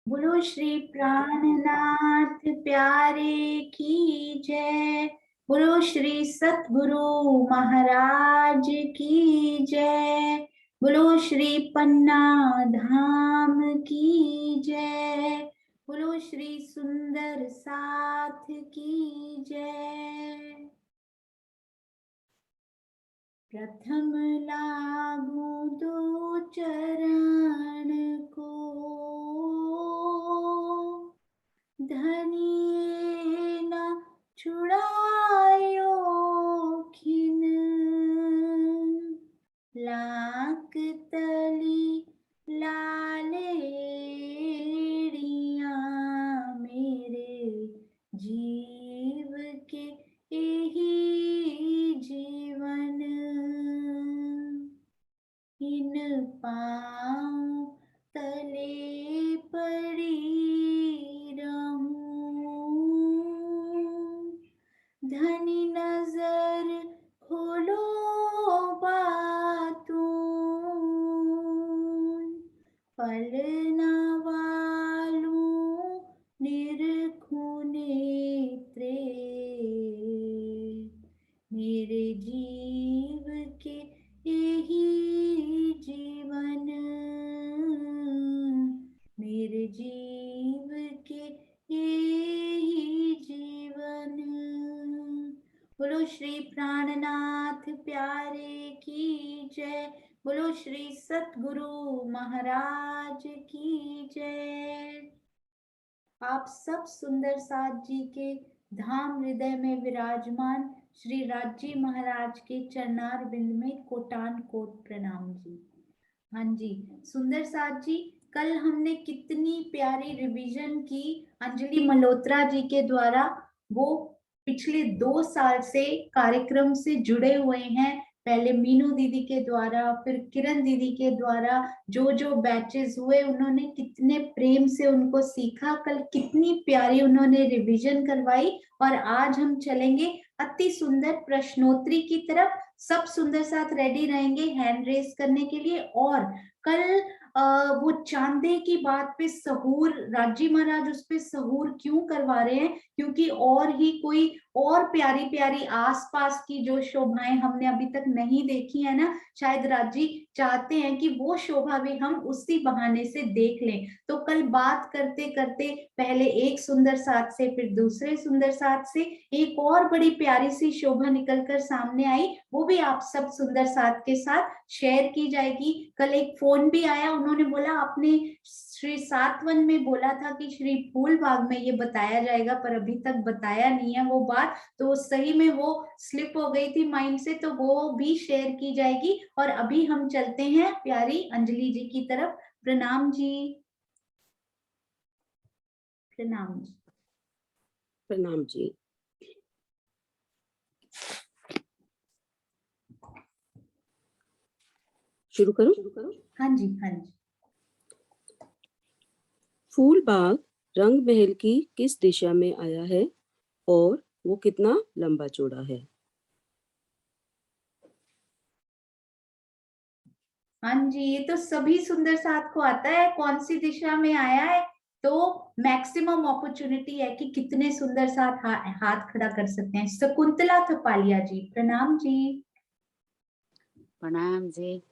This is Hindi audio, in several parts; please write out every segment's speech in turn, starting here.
बोलो श्री प्राणनाथ प्यारे की जय। बोलो श्री सतगुरु महाराज की जय। बोलो श्री पन्ना धाम की जय। बोलो श्री सुंदर साथ की जय। प्रथम लागू दो चरण को, धनिये न छुड़ायो खिन। लाक तली लालेड़ियाँ मेरे जीव के यही जीवन। इन पाँव तले पड़ी रहूं, धनी नजर खोलो बातूं, पल न वालूं निरखूं नेत्रे, मेरे जीव के यही जीवन। मेरे जीव के यही जीवन। बोलो श्री प्राणनाथ प्यारे की जय। बोलो श्री सतगुरु महाराज की जय। आप सब सुंदर साथ जी के धाम हृदय में विराजमान श्री राजी महाराज के चरणार बिंद में कोटान कोट प्रणाम जी। हाँ जी सुंदर साथ जी, कल हमने कितनी प्यारी रिवीजन की अंजलि मल्होत्रा जी के द्वारा। वो पिछले 2 साल से कार्यक्रम से जुड़े हुए हैं। पहले मीनू दीदी के द्वारा, फिर किरण दीदी के द्वारा जो जो बैचेस हुए, उन्होंने कितने प्रेम से उनको सीखा। कल कितनी प्यारी उन्होंने रिवीजन करवाई। और आज हम चलेंगे अति सुंदर प्रश्नोत्तरी की तरफ। सब सुंदर साथ रेडी रहेंगे हैंड रेस करने के लिए। और कल वो चांदे की बात पे सहूर, राजी महाराज उस पे सहूर क्यों करवा रहे हैं, क्योंकि और ही कोई और प्यारी प्यारी आसपास की जो शोभाएं हमने अभी तक नहीं देखी है ना, शायद राजी चाहते हैं कि वो शोभा भी हम उसी बहाने से देख लें। तो कल बात करते करते पहले एक सुंदर साथ से, फिर दूसरे सुंदर साथ से एक और बड़ी प्यारी सी शोभा निकलकर सामने आई। वो भी आप सब सुंदर साथ के साथ शेयर की जाएगी। कल एक फोन भी आया, उन्होंने बोला आपने श्री सातवन में बोला था कि श्री फूलबाग में ये बताया जाएगा, पर अभी तक बताया नहीं है वो बात। तो सही में वो स्लिप हो गई थी माइंड से, तो वो भी शेयर की जाएगी। और अभी हम चलते हैं प्यारी अंजलि जी की तरफ। प्रणाम जी। प्रणाम जी। प्रणाम जी। शुरू करूं? हाँ जी हाँ जी। फूलबाग रंग महल की किस दिशा में आया है और वो कितना लंबा चौड़ा है? हाँ जी, ये तो सभी सुंदर साथ को आता है कौन सी दिशा में आया है। तो मैक्सिमम अपॉर्चुनिटी है कि कितने सुंदर साथ हाथ खड़ा कर सकते हैं। शकुंतला थपालिया जी, प्रणाम जी। प्रणाम जी।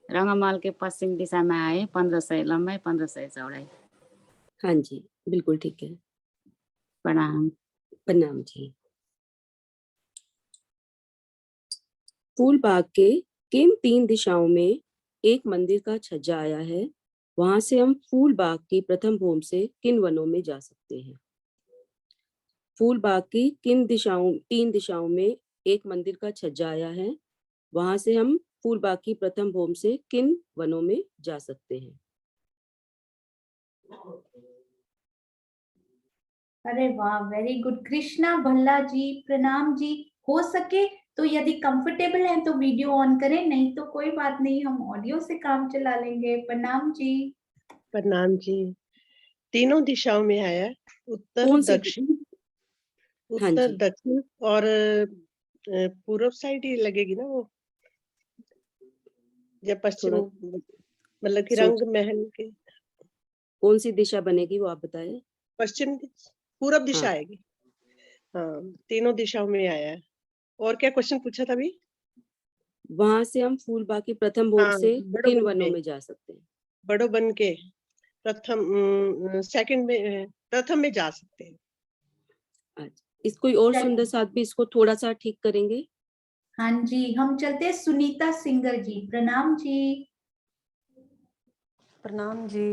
रंगमहल के पश्चिम दिशा में आए, 1500 लंबाई 1500 चौड़ाई। हाँ जी बिल्कुल ठीक है। प्रणाम। प्रणाम जी। फूलबाग के किन 3 दिशाओं में एक मंदिर का छज्जा आया है? वहां से हम फूलबाग की प्रथम भूमि से किन वनों में जा सकते हैं? फूलबाग की किन 3 दिशाओं में एक मंदिर का छज्जा आया है? वहां से हम फूलबाग की प्रथम भूमि से किन वनों में जा सकते हैं? अरे वाह, वेरी गुड। कृष्णा भल्ला जी, प्रणाम जी। हो सके तो यदि कंफर्टेबल है तो वीडियो ऑन करें, नहीं तो कोई बात नहीं, हम ऑडियो से काम चला लेंगे। प्रणाम जी। प्रणाम जी। तीनों दिशाओं में आया, उत्तर कौन सी? दक्षिण, हाँ उत्तर जी दक्षिण और पूर्व साइड ही लगेगी ना वो, या पश्चिम, थोड़ा मतलब कि सोच। रंग महल के कौन सी दिशा बनेगी वो आप बताएं। पश्चिम पूरब दिशा हाँ। आएगी। हाँ, तीनों दिशाओं में आया है। और क्या क्वेश्चन पूछा था अभी? वहां से हम फूलबाग की प्रथम भोग हाँ, से बड़ो किन बन वनों के, में जा सकते हैं। बड़ो बन के सेकंड में, प्रथम में जा सकते हैं। अच्छा, इस कोई और चल- सुंदर साथ भी इसको थोड़ा सा ठीक करेंगे। हाँ जी, हम चलते हैं सुनीता सिंगर जी। प्रणाम जी। प्रणाम जी।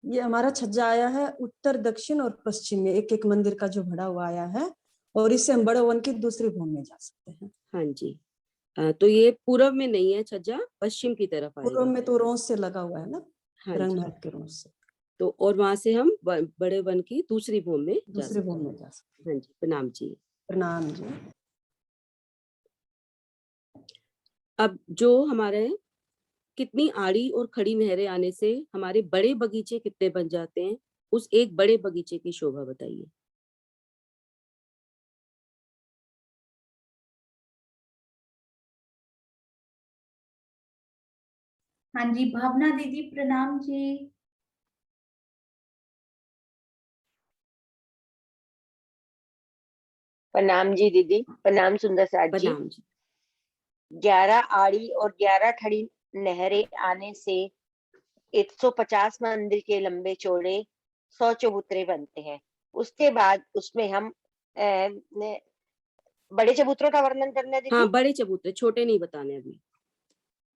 ये हमारा छज्जा आया है उत्तर, दक्षिण और पश्चिम में एक एक मंदिर का जो भरा हुआ आया है, और इससे हम बड़े वन की दूसरी भूमि में जा सकते हैं। हाँ जी। तो ये पूर्व में नहीं है छज्जा, पश्चिम की तरफ पूर्व आएगा। में तो रोज से लगा हुआ है ना, हाँ रंग जी। महल के रोज से तो और वहां से हम बड़े वन की दूसरी भूमि में जा दूसरी सकते भूमि हैं। में जा सकते हैं। हाँ जी, प्रणाम जी। प्रणाम जी। अब जो हमारे कितनी आड़ी और खड़ी नहरें आने से हमारे बड़े बगीचे कितने बन जाते हैं, उस एक बड़े बगीचे की शोभा बताइए। हाँ जी, भावना दीदी प्रणाम जी। प्रणाम जी दीदी, प्रणाम सुंदर साथ जी। प्रणाम जी। 11 आड़ी और 11 खड़ी नहरें आने से 150 मंदिर के लंबे चौड़े 100 चबूतरे बनते हैं। उसके बाद उसमें हम बड़े चबूतरों का वर्णन करना है दीदी। हाँ, बड़े चबूतरे, छोटे नहीं बताने अभी।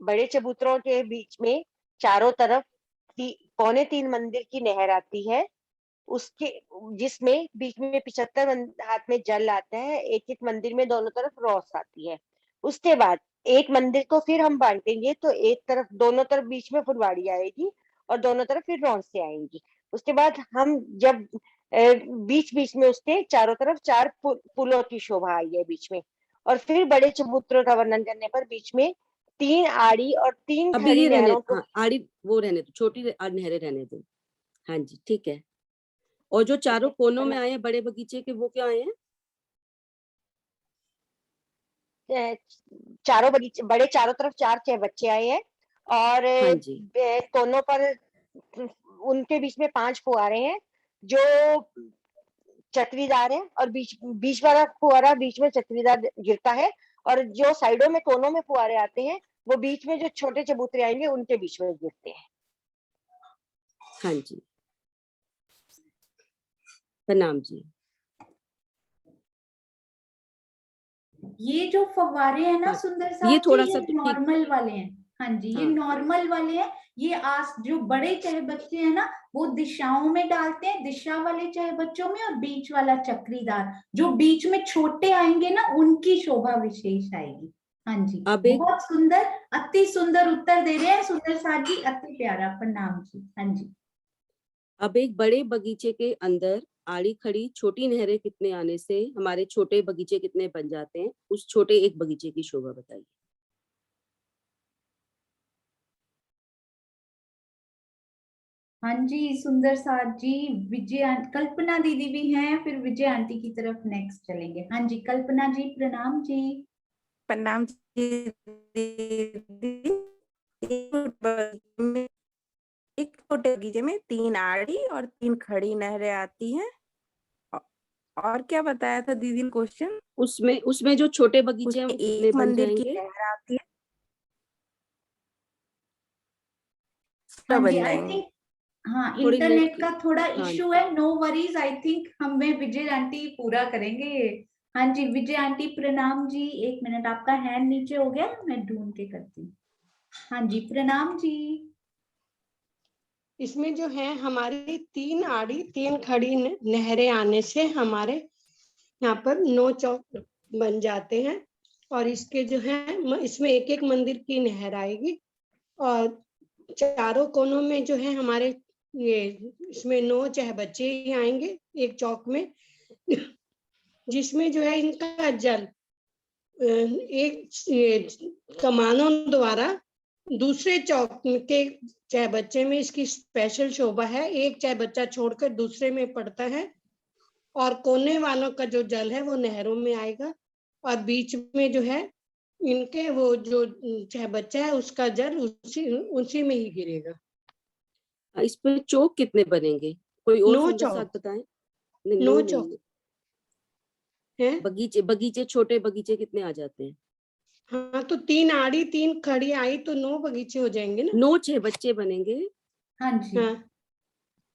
बड़े चबूतरों के बीच में चारों तरफ 3.25 मंदिर की नहर आती है, उसके जिसमें बीच में 75 हाथ में जल आता है। एक एक मंदिर में दोनों तरफ रॉस आती है। उसके बाद एक मंदिर को फिर हम बांटेंगे तो एक तरफ, दोनों तरफ बीच में फुलवाड़ी आएगी और दोनों तरफ फिर रॉस से आएंगी। उसके बाद हम जब बीच बीच में उसके चारों तरफ 4 पुलों की शोभा आई है बीच में, और फिर बड़े चबूतरों का वर्णन करने पर बीच में 3 आड़ी और 3 अभी खड़ी ये रहने, नहरों को। हाँ, आड़ी वो रहने दो, छोटी नहरें रहने दो। हाँ जी, ठीक है। और जो ठीक चारों है, कोनों में आए हैं बड़े बगीचे के, वो क्या आए हैं। चारों बगीचे बड़े, चारों तरफ 4 बच्चे आए हैं, और हाँ जी। कोनों पर उनके बीच में 5 फुहारे हैं जो चक्रीदार है, और बीच बीच वाला फुहारा बीच में चक्रीदार गिरता है, और जो साइडों में कोनों में फुहारे आते हैं वो बीच में जो छोटे चबूतरे आएंगे उनके बीच में गिरते हैं। हाँ जी, प्रणाम जी। ये जो फव्वारे हैं ना हाँ, सुंदर ये साहब जी, थोड़ा ये सा तो ठीक। नॉर्मल वाले हैं। हाँ जी, ये हाँ। नॉर्मल वाले हैं। ये आस जो बड़े चाहे बच्चे हैं ना, वो दिशाओं में डालते हैं, दिशा वाले चाहे बच्चों में, और बीच वाला चक्रीदार। जो बीच में छोटे आएंगे ना, उनकी शोभा विशेष आएगी। हाँ जी, अब एक बहुत सुंदर, अति सुंदर उत्तर दे रहे हैं सुंदर साहब जी, अति प्यारा। प्रणाम जी। हाँ जी। अब एक बड़े बगीचे के अंदर आड़ी खड़ी छोटी नहरें कितने आने से हमारे छोटे बगीचे कितने बन जाते हैं, उस छोटे एक बगीचे की शोभा बताइए। हाँ जी, सुंदर साथ जी। कल्पना दीदी भी हैं, फिर विजय आंटी की तरफ नेक्स्ट चलेंगे। हाँ जी, कल्पना जी प्रणाम जी। प्रणाम जी दीदी। एक छोटे बगीचे में 3 आड़ी और 3 खड़ी नहरें आती हैं। और क्या बताया था दीदी ने क्वेश्चन? उसमें उसमें जो छोटे बगीचे हैं उसमें वो कितने एक बन मंदिर की जाएंगे। नहर आती है, हाँ जी, बन आई जाएंगे। थिंक, हाँ, थोड़ी नेट इंटरनेट का की। थोड़ा हाँ इशू है, नो वरीज। आई थिंक हमें विजय आंटी पूरा करेंगे ये। हाँ जी, विजय आंटी प्रणाम जी। एक मिनट, आपका हैंड नीचे हो गया, मैं ढूंढ के करती हूँ। हाँ जी, प्रणाम जी। इसमें जो है हमारी 3 आड़ी 3 खड़ी नहरें आने से हमारे यहाँ पर 9 चौक बन जाते हैं, और इसके जो है इसमें एक एक मंदिर की नहर आएगी, और चारों कोनों में जो है हमारे ये इसमें 9 चाहे बच्चे ही आएंगे एक चौक में, जिसमें जो है इनका जल एक कमानों द्वारा दूसरे चौक के चाहे बच्चे में इसकी स्पेशल शोभा है, एक चाहे बच्चा छोड़कर दूसरे में पड़ता है, और कोने वालों का जो जल है वो नहरों में आएगा, और बीच में जो है इनके वो जो चाहे बच्चा है उसका जल उसी उसी में ही गिरेगा। इस पे चौक कितने बनेंगे? कोई और 9 सुंदर चौक। साथ बताएं। नहीं, 9 9 चौक नहीं, है। बगीचे छोटे बगीचे कितने आ जाते हैं? हाँ, तो 3 आड़ी 3 खड़ी आई तो 9 बगीचे हो जाएंगे ना। 9 6 बच्चे बनेंगे। हाँ जी, हाँ,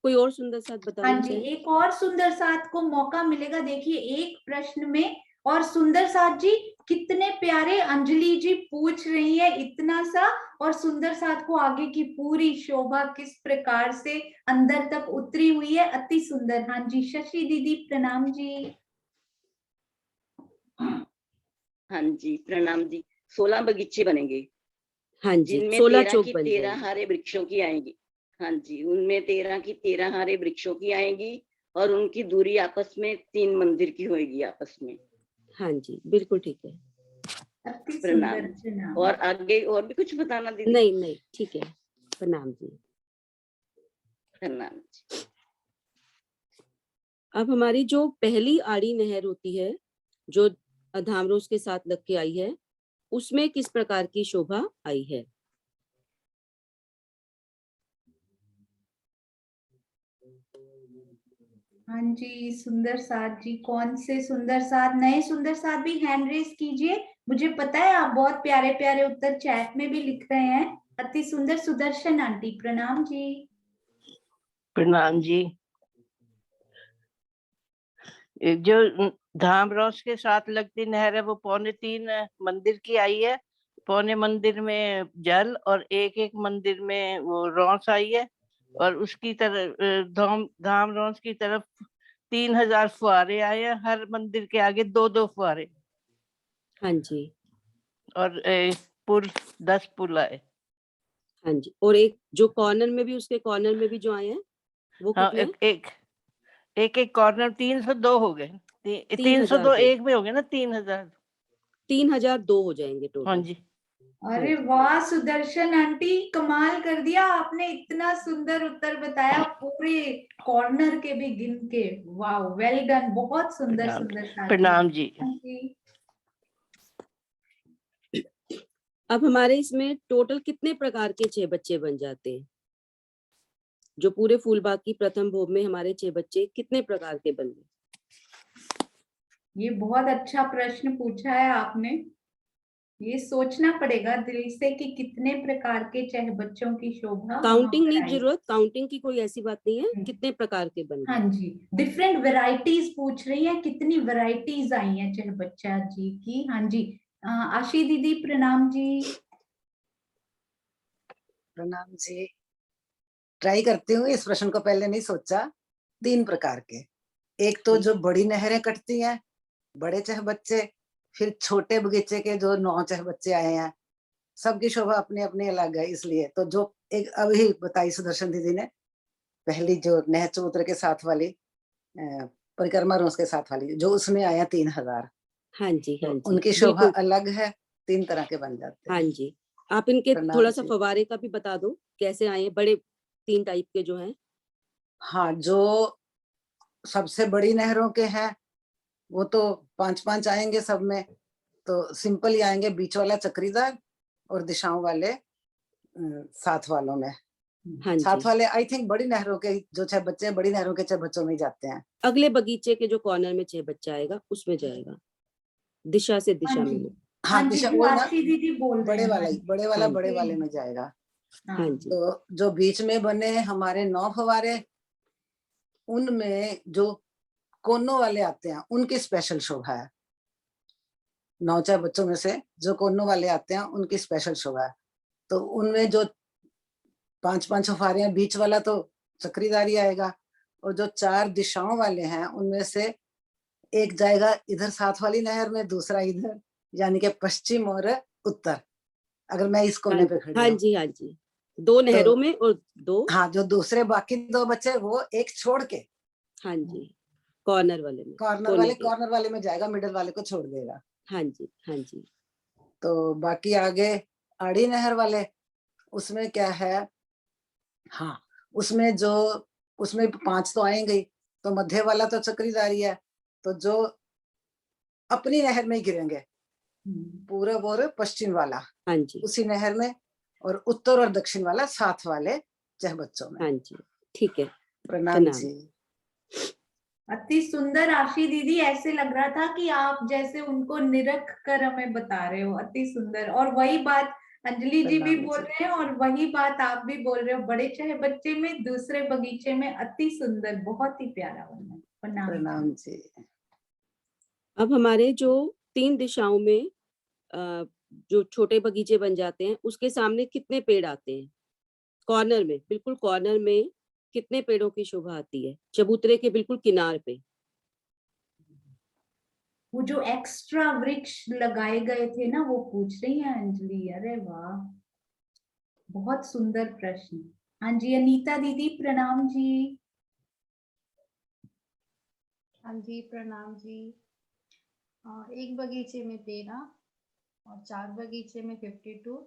कोई और सुंदर साथ हाँ बताना जी, चाहें? एक और सुंदर साथ को मौका मिलेगा। देखिए एक प्रश्न में, और सुंदर साथ जी कितने प्यारे अंजलि जी पूछ रही है इतना सा, और सुंदर साथ को आगे की पूरी शोभा किस प्रकार से अंदर तक उतरी हुई है, अति सुंदर। हाँ जी, शशि दीदी प्रणाम जी। हाँ जी, प्रणाम जी। 16 बगीचे बनेंगे, हाँ जी, जिनमें 16 13 चौक की बन 13 जाएंगे। हरे वृक्षों की आएंगी। हाँ जी, उनमें 13 की 13 हरे वृक्षों की आएंगी, और उनकी दूरी आपस में 3 मंदिर की होगी आपस में। हाँ जी, बिल्कुल ठीक है। अति प्रणाम सुंदर, जी। प्रणाम। और आगे और भी कुछ बताना दीदी? नहीं नहीं, ठीक है, प्रणाम जी। प्रणाम जी। अब हमारी जो पहली आड़ी नहर होती है, जो धामरोज के साथ लग के आई है, उसमें किस प्रकार की शोभा आई है? हाँ जी, सुंदर साथ जी, कौन से सुंदर साथ? नए सुंदर साथ भी हैंड रेस कीजिए। मुझे पता है आप बहुत प्यारे प्यारे उत्तर चैट में भी लिख रहे हैं। अति सुंदर। सुदर्शन आंटी प्रणाम जी। प्रणाम जी। जो धामरोस के साथ लगती नहर है वो 3.25 मंदिर की आई है। पौने मंदिर में जल और एक मंदिर में वो रौस आई है, और उसकी तरफ धामरोस की तरफ 3000 फुहारे आए हैं, हर मंदिर के आगे 2-2 फुहारे, हाँ जी, और पुल 10 पुल आए। हाँ जी, और एक जो कॉर्नर में भी, उसके कॉर्नर में भी जो आए हैं वो हाँ, कितने? एक कॉर्नर 302 हो गए। 302 3002, एक में हो गए ना, 3000। 3002 हो जाएंगे हाँ टोटल। जी। हाँ अरे जी, वाह सुदर्शन आंटी, कमाल कर दिया आपने, इतना सुंदर उत्तर बताया पूरे कॉर्नर के भी गिन के। वाह, वेल डन, बहुत सुंदर प्रणाम सुंदर साथ जी। प्रणाम जी। हाँ जी। अब हमारे इसमें टोटल कितने प्रकार के 6 बच्चे बन जाते हैं? जो पूरे फूलबाग की प्रथम भोग में हमारे 6 बच्चे कितने प्रकार के बन गए? ये बहुत अच्छा प्रश्न पूछा है आपने। ये सोचना पड़ेगा दिल से कि कितने प्रकार के चह बच्चों की शोभा वहां काउंटिंग पर नहीं आई। जरूरत, काउंटिंग की कोई ऐसी बात नहीं है, कितने प्रकार के बन हाँ गए? जी, डिफरेंट वेराइटीज पूछ रही है, कितनी वेराइटीज आई हैं चह बच्चा जी की। हाँ जी, आशी दीदी प्रणाम जी। प्रणाम जी। ट्राई करती हूँ, इस प्रश्न को पहले नहीं सोचा। 3 प्रकार के, एक तो जो बड़ी नहरें कटती हैं, बड़े चह बच्चे, फिर छोटे बगीचे के जो 9 चह बच्चे आए हैं, सबकी शोभा अपनी अपनी अलग है। इसलिए तो जो एक अभी बताई सुदर्शन दीदी ने, पहली जो नहर चबूतरे के साथ वाली, परिक्रमा रोज के साथ वाली, जो उसमें आया 3000, हाँ जी, तो हाँ जी, उनकी शोभा बिल्कुल। अलग है। 3 तरह के बन जाते हाँ हैं। जी, आप इनके प्रणाम थोड़ा सा जी। फवारे का भी बता दो, कैसे आए हैं बड़े 3 टाइप के जो हैं। हाँ, जो सबसे बड़ी नहरों के हैं वो तो 5-5 आएंगे सब में, तो सिंपल ही आएंगे। बीच वाला चक्रीदार, और दिशाओं वाले साथ वालों में। हाँ साथ जी, वाले आई थिंक बड़ी नहरों के जो 6 बच्चे, बड़ी नहरों के 6 बच्चों में ही जाते हैं। अगले बगीचे के जो कॉर्नर में 6 बच्चा आएगा उसमें जाएगा, दिशा से हाँ दिशा जी, में। हाँ, हाँ जी, दिशा जो वो ना आशी दीदी बोल रहे बड़े हैं। वाला हाँ ही, जी, बड़े वाला हाँ बड़े जी, वाले में जाएगा। हाँ जी, तो जो बीच में बने हमारे 9 फवारे, उनमें जो कोनों वाले आते हैं उनकी स्पेशल शोभा है। 9 चार बच्चों में से जो कोनों वाले आते हैं उनकी स्पेशल शोभा है। तो उनमें जो 5-5 फवारे हैं, बीच वाला तो चक्रीदारी आएगा, और जो 4 दिशाओं वाले हैं उनमें से एक जाएगा इधर साथ वाली नहर में, दूसरा इधर, यानी कि पश्चिम और उत्तर। अगर मैं इस हाँ कोने पे खड़ी हाँ हूँ जी, हाँ जी, 2 नहरों तो में और 2। हाँ, जो दूसरे बाकी 2 बच्चे वो एक छोड़ के हाँ जी, कॉर्नर वाले में, कोने के। कॉर्नर वाले में जाएगा, मिडिल वाले को छोड़ देगा। हाँ जी, हाँ जी, तो बाकी आगे आड़ी नहर वाले, उसमें क्या है, हाँ, उसमें 5 तो आएंगे ही, तो मध्य वाला तो चक्रीदारी है, तो जो अपनी नहर में ही गिरेंगे, पूरब और पश्चिम वाला हाँ जी, उसी नहर में, और उत्तर और दक्षिण वाला साथ वाले चाहे बच्चों में। हाँ जी, ठीक है। प्रणाम प्रणाम। जी। अति सुंदर आशी दीदी, ऐसे लग रहा था कि आप जैसे उनको निरख कर हमें बता रहे हो। अति सुंदर। और वही बात अंजलि जी भी प्रणाम बोल जी। रहे हैं और वही बात आप भी बोल रहे हो। बड़े चाहे बच्चे में, दूसरे बगीचे में। अति सुंदर, बहुत ही प्यारा वर्णन। प्रणाम। प्रणाम जी। अब हमारे जो 3 दिशाओं में जो छोटे बगीचे बन जाते हैं, उसके सामने कितने पेड़ आते हैं? कॉर्नर में, बिल्कुल कॉर्नर में कितने पेड़ों की शोभा आती है? चबूतरे के बिल्कुल किनार पे। वो जो एक्स्ट्रा वृक्ष लगाए गए थे ना, वो पूछ रही है अंजलि। अरे वाह, बहुत सुंदर प्रश्न। हाँ जी, अनीता दीदी प्रणाम जी। हाँ जी, प्रणाम जी। एक बगीचे में 13 और 4 बगीचे में 52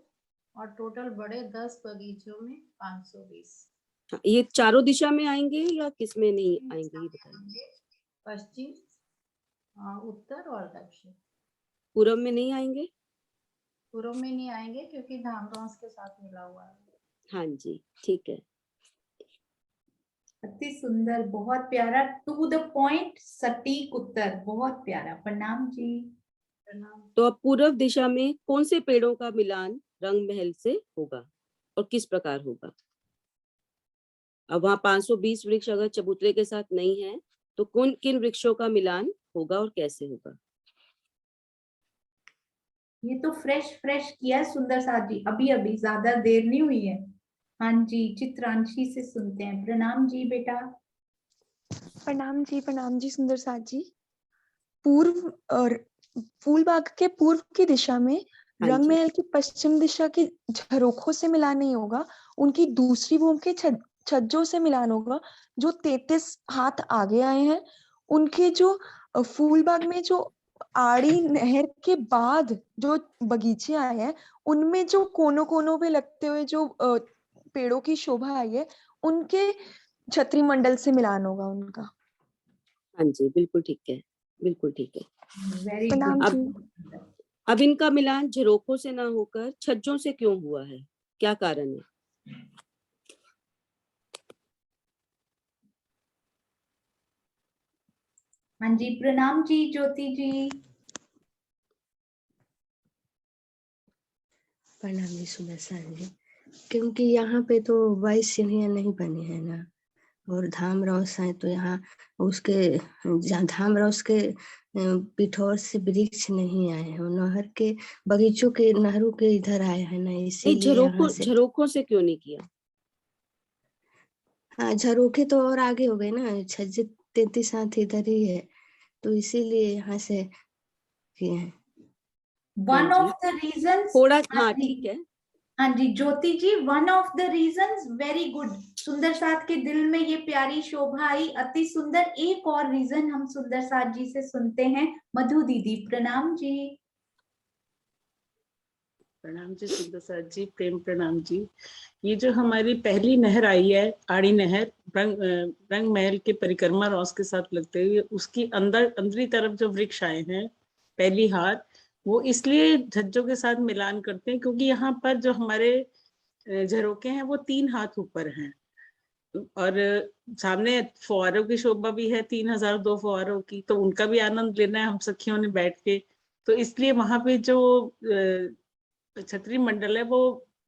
और टोटल बड़े 10 बगीचों में 520। हाँ, ये चारों दिशा में आएंगे या किस में नहीं आएंगे, ये बताइए। पश्चिम, उत्तर और दक्षिण। पूरब में नहीं आएंगे? पूर्व में नहीं आएंगे क्योंकि धामरास के साथ मिला हुआ है। हाँ जी, ठीक है। अति सुंदर, बहुत प्यारा, टू द पॉइंट, सटीक उत्तर, बहुत प्यारा। प्रणाम जी। प्रणाम। तो अब पूर्व दिशा में कौन से पेड़ों का मिलान रंग महल से होगा और किस प्रकार होगा? अब वहां 520 वृक्ष अगर चबूतरे के साथ नहीं है, तो कौन किन वृक्षों का मिलान होगा और कैसे होगा? ये तो फ्रेश फ्रेश किया है सुंदर साथ जी, अभी अभी, ज्यादा देर नहीं हुई है। हाँ जी, चित्रांशी से सुनते हैं। प्रणाम जी बेटा। प्रणाम जी सुंदर साथ जी। पूर्व और फूलबाग के पूर्व की दिशा में हाँ रंग जी। महल की पश्चिम दिशा के झरोखों से मिलान नहीं होगा, उनकी दूसरी भूमि के छज्जों से मिलान होगा, जो 33 हाथ आगे आए हैं। उनके जो फूलबाग में जो आड़ी नहर के बाद जो बगीचे आए हैं, उनमें जो कोनों कोनों पे लगते हुए जो पेड़ों की शोभा आई है, उनके छतरी मंडल से मिलान होगा उनका। हाँ जी, बिल्कुल ठीक है, बिल्कुल ठीक है। वेरी प्रणाम गुड। जी। अब इनका मिलान झरोखों से ना होकर छज्जों से क्यों हुआ है? क्या कारण है? हाँ जी, प्रणाम जी ज्योति जी। प्रणाम जी सुदर्शन जी। क्योंकि यहाँ पे तो 22 सीढ़ियाँ नहीं बनी है ना, और धाम रौस है तो यहाँ उसके धाम रौस के पिठोर से वृक्ष नहीं आए हैं, नहर के बगीचों के नहरों के इधर आए हैं ना, इसीलिए यहाँ से। झरोखों से क्यों नहीं किया? हाँ, झरोखे तो और आगे हो गए ना, छज्जे 33 हाथ इधर ही है, तो इसीलिए यहाँ से किए हैं। वन ऑफ द रीजन थोड़ा, हाँ ठीक है। हाँ जी Jyoti ji, one of the reasons, very good. सुंदर साथ के दिल में ये प्यारी शोभा आई, अति सुंदर। एक और रीजन हम सुंदर साथ जी से सुनते हैं। मधु दीदी प्रणाम जी। प्रणाम जी सुंदर साथ जी, प्रेम प्रणाम जी। ये जो हमारी पहली नहर आई है, आड़ी नहर, रंग महल के परिक्रमा रॉस के साथ लगते हुए, उसकी अंदरी तरफ जो वृक्ष आए हैं पहली हाथ, वो इसलिए झज्जों के साथ मिलान करते हैं क्योंकि यहाँ पर जो हमारे झरोके हैं वो 3 हाथ ऊपर हैं, और सामने फुहारों की शोभा भी है, 3002 फुहारों की, तो उनका भी आनंद लेना है हम सखियों ने बैठ के। तो इसलिए वहां पे जो छतरी मंडल है वो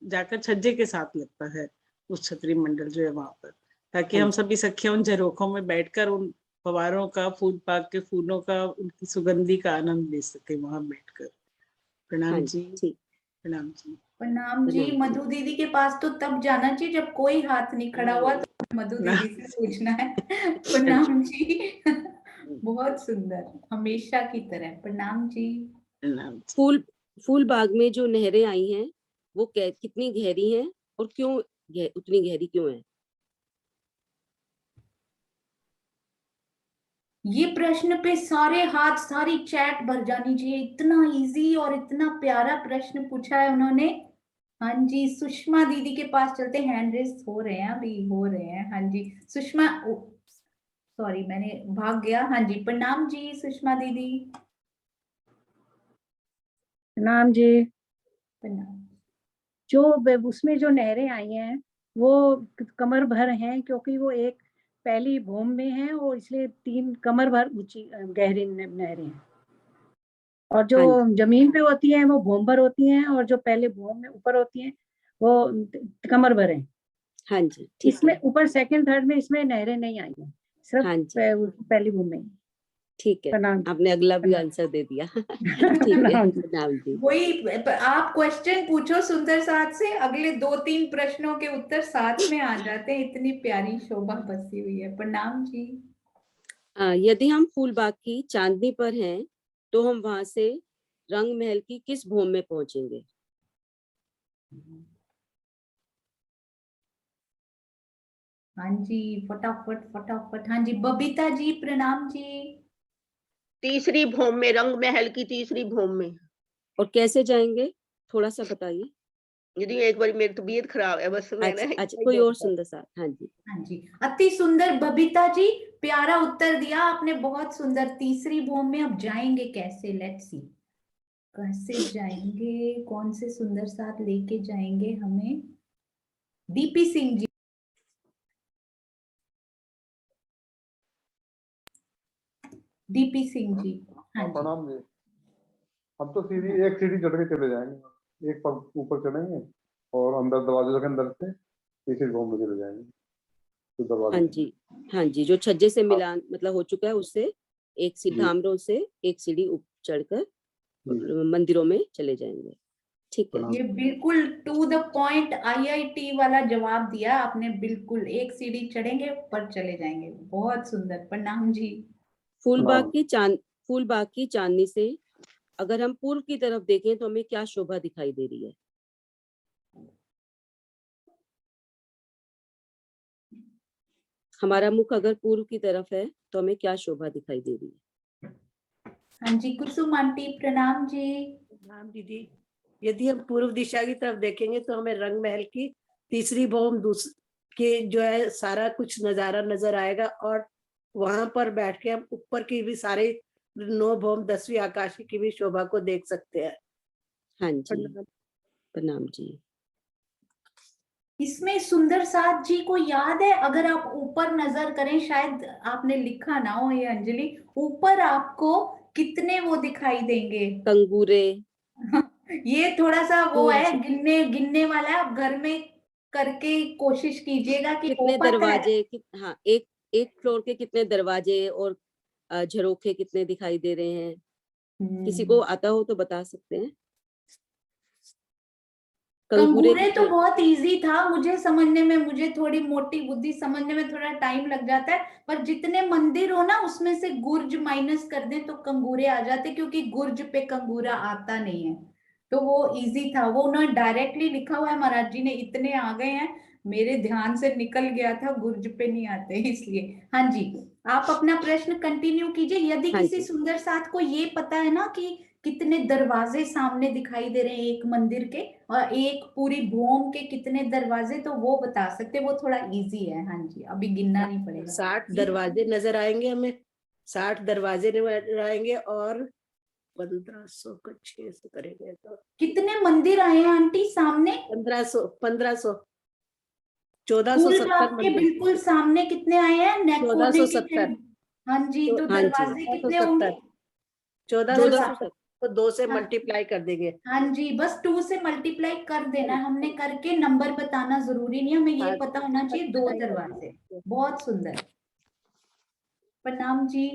जाकर छज्जे के साथ लगता है, उस छतरी मंडल जो है वहां पर, ताकि हम सभी सखियां उन झरोखों में बैठकर उन फवारों का, फूल पाक के फूलों का, उनकी सुगंधी का आनंद ले सके वहां बैठकर। प्रणाम जी। प्रणाम जी। प्रणाम जी। मधु दीदी के पास तो तब जाना चाहिए जब कोई हाथ नहीं खड़ा हुआ, तो मधु दीदी से पूछना है। प्रणाम जी। बहुत सुंदर, हमेशा की तरह। प्रणाम जी। फूल बाग में जो नहरें आई हैं, वो कितनी गहरी हैं और क्यों उतनी गहरी क्यों है? ये प्रश्न पे सारे हाथ, सारी चैट भर जानी चाहिए, इतना इजी और इतना प्यारा प्रश्न पूछा है उन्होंने। हाँ जी, सुषमा दीदी के पास चलते, हैंड रेस हो रहे हैं, अभी हो रहे हैं। हाँ जी सुषमा, सॉरी मैंने भाग गया। हाँ जी प्रणाम जी सुषमा दीदी। प्रणाम जी। प्रणाम। जो उसमें जो नहरें आई हैं वो कमर भर हैं, क्योंकि वो एक पहली भूम में है और इसलिए 3 कमर भर ऊंची गहरी नहरें हैं। और जो जमीन पे होती हैं वो भूम भर होती हैं, और जो पहले भूम में ऊपर होती हैं वो कमर भर हैं। हाँ जी, ठीक इसमें है। ऊपर सेकंड थर्ड में इसमें नहरें नहीं आई हैं, सिर्फ हाँ जी, पहली भूम में। ठीक है। प्रणाम। आपने अगला भी आंसर दे दिया। ठीक है, प्रणाम जी। प्रणाम जी। वही आप क्वेश्चन पूछो सुंदर साथ से, अगले 2-3 प्रश्नों के उत्तर साथ में आ जाते हैं, इतनी प्यारी शोभा बसी हुई है। प्रणाम जी। यदि हम फूलबाग की चांदनी पर हैं तो हम वहां से रंग महल की किस भूम में पहुंचेंगे? हाँ जी, फटाफट फटाफट। हाँ जी, बबीता जी प्रणाम जी। तीसरी भूम में, रंग महल की तीसरी भूम में। और कैसे जाएंगे, थोड़ा सा बताइए। यदि एक बार मेरी तबीयत खराब है, बस मैंने अच्छा, कोई और सुंदर सा। हाँ जी, हाँ जी, अति सुंदर बबीता जी, प्यारा उत्तर दिया आपने, बहुत सुंदर। तीसरी भूम में अब जाएंगे कैसे, लेट्स सी कैसे जाएंगे, कौन से सुंदर साथ लेके जाएंगे हमें। डीपी सिंह जी। डीपी सिंह जी। हाँ जी। प्रणाम जी। हम तो सीधी एक सीढ़ी चढ़ के चले जाएंगे, एक पर ऊपर चढ़ेंगे और अंदर दरवाजे के अंदर से तीसरी भूम में चले जाएंगे। तो हाँ दरवाजे जी, हाँ जी, जो छज्जे से मिलान मतलब हो चुका है उससे एक सीढ़ी धामरों से एक सीढ़ी ऊपर चढ़कर मंदिरों में चले जाएंगे। ठीक है। ये बिल्कुल टू द पॉइंट आईआईटी वाला जवाब दिया आपने, बिल्कुल। एक सीढ़ी चढ़ेंगे ऊपर चले जाएंगे, बहुत सुंदर। प्रणाम जी। फूलबाग की चांदनी से अगर हम पूर्व की तरफ देखें तो हमें क्या शोभा दिखाई दे रही है? हमारा मुख अगर पूर्व की तरफ है तो हमें क्या शोभा दिखाई दे रही है? हाँ जी, कुसुम आंटी प्रणाम जी। प्रणाम दीदी। यदि हम पूर्व दिशा की तरफ देखेंगे तो हमें रंग महल की तीसरी भूम के जो है सारा कुछ नजारा नजर आएगा, और वहां पर बैठ के हम ऊपर की भी सारे 9 भूम 10वीं आकाशी की भी शोभा को देख सकते हैं। हाँ जी, प्रणाम जी। इसमें सुंदर साथ जी को याद है, अगर आप ऊपर नजर करें, शायद आपने लिखा ना हो ये अंजलि, ऊपर आपको कितने वो दिखाई देंगे? कंगूरे। ये थोड़ा सा वो है, गिनने वाला है, आप घर में करके कोशिश कीजिएगा कि कितने वो पता है। दरवाजे, हाँ, एक फ्लोर के कितने दरवाजे और झरोखे कितने दिखाई दे रहे हैं? किसी को आता हो तो बता सकते हैं। कंगूरे तो बहुत इजी था मुझे समझने में, मुझे थोड़ी मोटी बुद्धि, समझने में थोड़ा टाइम लग जाता है, पर जितने मंदिर हो ना उसमें से गुर्ज माइनस कर दें तो कंगूरे आ जाते, क्योंकि गुर्ज पे कंगूरा आता नहीं है, तो वो इजी था। वो उन्होंने डायरेक्टली लिखा हुआ है, महाराज जी ने, इतने आ गए हैं, मेरे ध्यान से निकल गया था, गुर्ज पे नहीं आते इसलिए। हाँ जी, आप अपना प्रश्न कंटिन्यू कीजिए। यदि किसी सुंदर साथ को ये पता है ना कि कितने दरवाजे सामने दिखाई दे रहे हैं एक मंदिर के, और एक पूरी भूम के कितने दरवाजे, तो वो बता सकते, वो थोड़ा इजी है। हाँ जी, अभी गिनना नहीं पड़ेगा। 60 दरवाजे नजर आएंगे हमें, 60 दरवाजे नजर आएंगे, और 1500 का 600 करेंगे तो कितने मंदिर आए हैं आंटी सामने? 1500 फूलबाग 1470 के मंदिर। बिल्कुल सामने कितने आए हैं? कोने के 1470। हाँ जी, तो दरवाजे कितने होंगे? 1470 को 2 से हाँ। मल्टीप्लाई कर देंगे। हाँ जी, बस 2 से मल्टीप्लाई कर देना है हमने, करके नंबर बताना जरूरी नहीं, हमें ये पता होना चाहिए 2 दरवाजे। बहुत सुंदर। प्रणाम जी।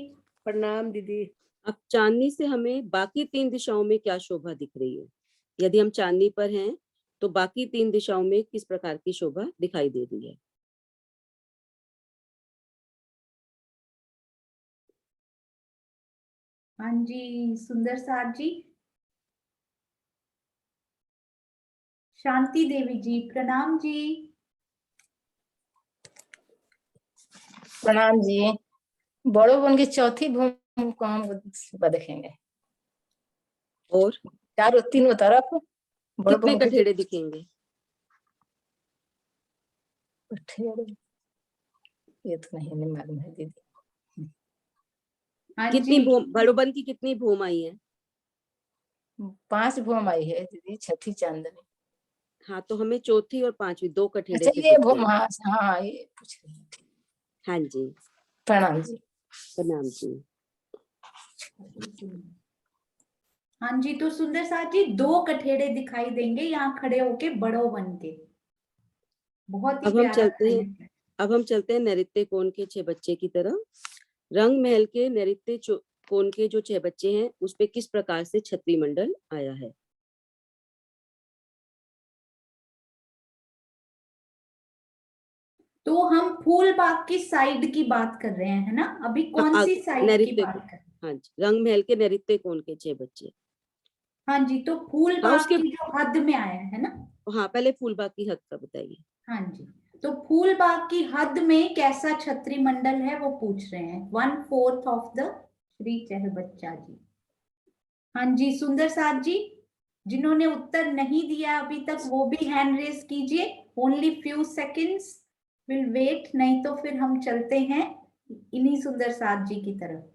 प्रणाम दीदी। अब चांदनी से हमें बाकी 3 दिशाओं में क्या शोभा दिख रही है? यदि हम चांदनी पर हैं तो बाकी 3 दिशाओं में किस प्रकार की शोभा दिखाई दे रही है? हाँ जी, सुंदर साथ जी। शांति देवी जी प्रणाम जी। प्रणाम जी। बड़ो वन की चौथी भूमि को हम देखेंगे, और चारों तीनों तरफ कितने कठेड़े दिखेंगे? ये तो नहीं मालूम है दीदी। कितनी भूम, बड़ोबन की कितनी भूम आई है? 5 भूम आई है दीदी, छठी चांदनी। हाँ, तो हमें चौथी और पांचवी 2 कठेड़े अच्छा पे ये पूछना है। हाँ ये पूछ रही थी। हाँ जी, प्रणाम जी। प्रणाम जी। हाँ जी, तो सुंदर साथ जी 2 कठेड़े दिखाई देंगे यहाँ खड़े होके बड़ो बन के। बहुत ही अब हम प्यारा चलते हैं है। अब हम चलते हैं नैऋत्य कोण के 6 बच्चे की तरफ। रंग महल के नैऋत्य कोण के जो 6 बच्चे हैं उस पे किस प्रकार से छत्री मंडल आया है? तो हम फूल बाग की साइड की बात कर रहे हैं, है ना? अभी कौन सी साइड की नैऋत्य बात कोण, कर रहे हैं? हाँ जी, रंग महल के नैऋत्य कोण के 6 बच्चे। हाँ जी, तो फूल हाँ, बाग उसके की जो हद में आया है ना? हाँ, पहले फूल बाग की हद का बताइए। हाँ जी, तो फूल बाग की हद में कैसा छत्री मंडल है वो पूछ रहे हैं। 1/4 ऑफ द श्री चह बच्चा जी। हाँ जी, सुंदर साथ जी, जिन्होंने उत्तर नहीं दिया अभी तक वो भी हैंड रेज कीजिए। Only few seconds will wait, नहीं तो फिर हम चलते हैं इन्हीं सुंदर साथ जी की तरफ।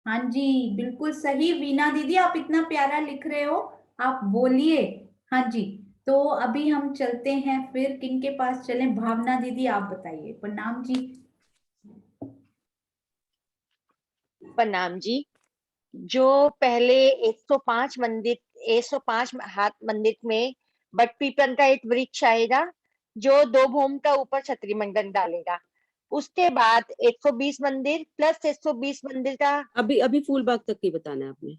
हाँ जी, बिल्कुल सही वीना दीदी, आप इतना प्यारा लिख रहे हो, आप बोलिए। हाँ जी, तो अभी हम चलते हैं फिर किनके पास चलें? भावना दीदी आप बताइए। प्रणाम जी। प्रणाम जी। जो पहले 105 मंदिर 105 हाथ मंदिर में बट पीपल का एक वृक्ष आएगा जो 2 भूम का ऊपर छत्री मंडल डालेगा। उसके बाद 120 मंदिर प्लस 120 मंदिर का अभी फूल बाग तक की बताना है आपने।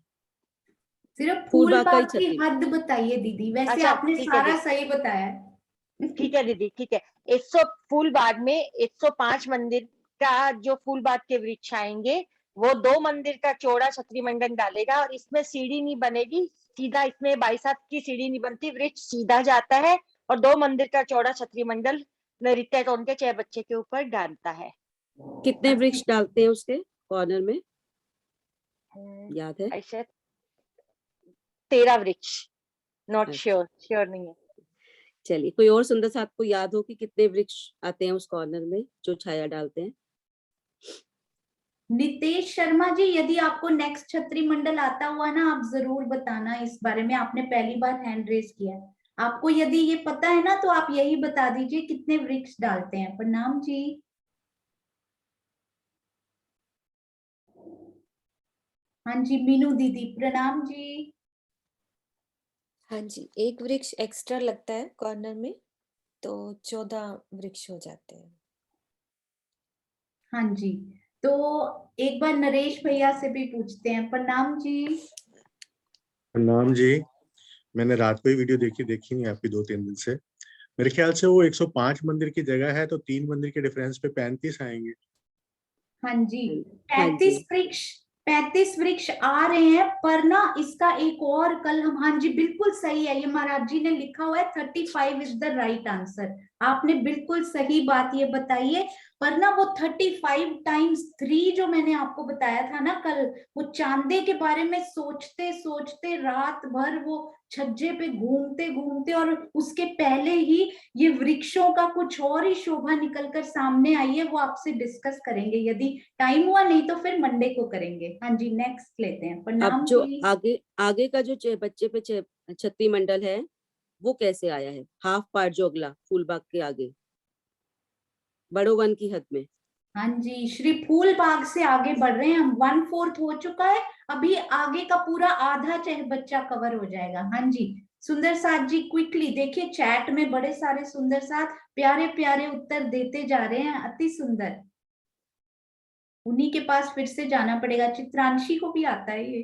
सिर्फ फूल फूल बाग का ही बाग की छत्री। हद बताइए दीदी, वैसे अच्छा आपने ठीक है सारा दीदी, सही बताया है। ठीक है दीदी, ठीक है। 100 फूल बाग में 105 मंदिर का जो फूल बाग के वृक्ष आएंगे वो 2 मंदिर का चौड़ा छत्री मंडल डालेगा और इसमें सीढ़ी नहीं बनेगी, सीधा इसमें 22 हाथ की सीढ़ी नहीं बनती, वृक्ष सीधा जाता है और 2 मंदिर का चौड़ा छत्री मंडल नैऋत्य कोण के 6 बच्चे के ऊपर डालता है। कितने वृक्ष डालते हैं उसके कॉर्नर में, याद है? ऐसे 13 वृक्ष, नॉट अच्छा, श्योर नहीं है। चलिए, कोई और सुंदर साथ को याद हो कि कितने वृक्ष आते हैं उस कॉर्नर में जो छाया डालते हैं? नितेश शर्मा जी, यदि आपको नेक्स्ट छत्री मंडल आता हुआ ना, आप जरूर बताना इस बारे में। आपने पहली बार हैंड रेज किया है, आपको यदि ये पता है ना तो आप यही बता दीजिए कितने वृक्ष डालते हैं। प्रणाम जी। हाँ जी, मीनू दीदी प्रणाम जी। हाँ जी, एक वृक्ष एक्स्ट्रा लगता है कॉर्नर में, तो 14 वृक्ष हो जाते हैं। हाँ जी, तो एक बार नरेश भैया से भी पूछते हैं। प्रणाम जी। प्रणाम जी। मैंने रात को ही वीडियो देखी नहीं आपकी 2-3 दिन से। मेरे ख्याल से वो 105 मंदिर की जगह है तो 3 मंदिर के डिफरेंस पे 35 आएंगे। हाँ जी, हाँ 35 वृक्ष आ रहे हैं, पर ना इसका एक और कल हम, हाँ जी बिल्कुल सही है, ये महाराज जी ने लिखा हुआ है 35 इज द राइट आंसर। आपने बिल्कुल सही बात ये बताई है, पर ना वो 35 टाइम्स 3 जो मैंने आपको बताया था ना कल, वो चांदे के बारे में सोचते सोचते रात भर वो छज्जे पे घूमते घूमते, और उसके पहले ही ये वृक्षों का कुछ और ही शोभा निकलकर सामने आई है, वो आपसे डिस्कस करेंगे यदि टाइम हुआ, नहीं तो फिर मंडे को करेंगे। हाँ जी, नेक्स्ट लेते हैं। अब प्रणाम जो जी। आगे का जो बच्चे पे छत्री मंडल है वो कैसे आया है? हाफ पार्ट जो अगला फूल बाग के आगे बड़ो वन की हद में। हाँ जी, श्री फूल बाग से आगे बढ़ रहे हैं हम। 1/4 हो चुका है, अभी आगे का पूरा आधा चह बच्चा कवर हो जाएगा। हाँ जी, सुंदर साथ जी क्विकली देखिए, चैट में बड़े सारे सुंदर साथ प्यारे प्यारे उत्तर देते जा रहे हैं, अति सुंदर। उन्हीं के पास फिर से जाना पड़ेगा। चित्रांशी को भी आता है ये,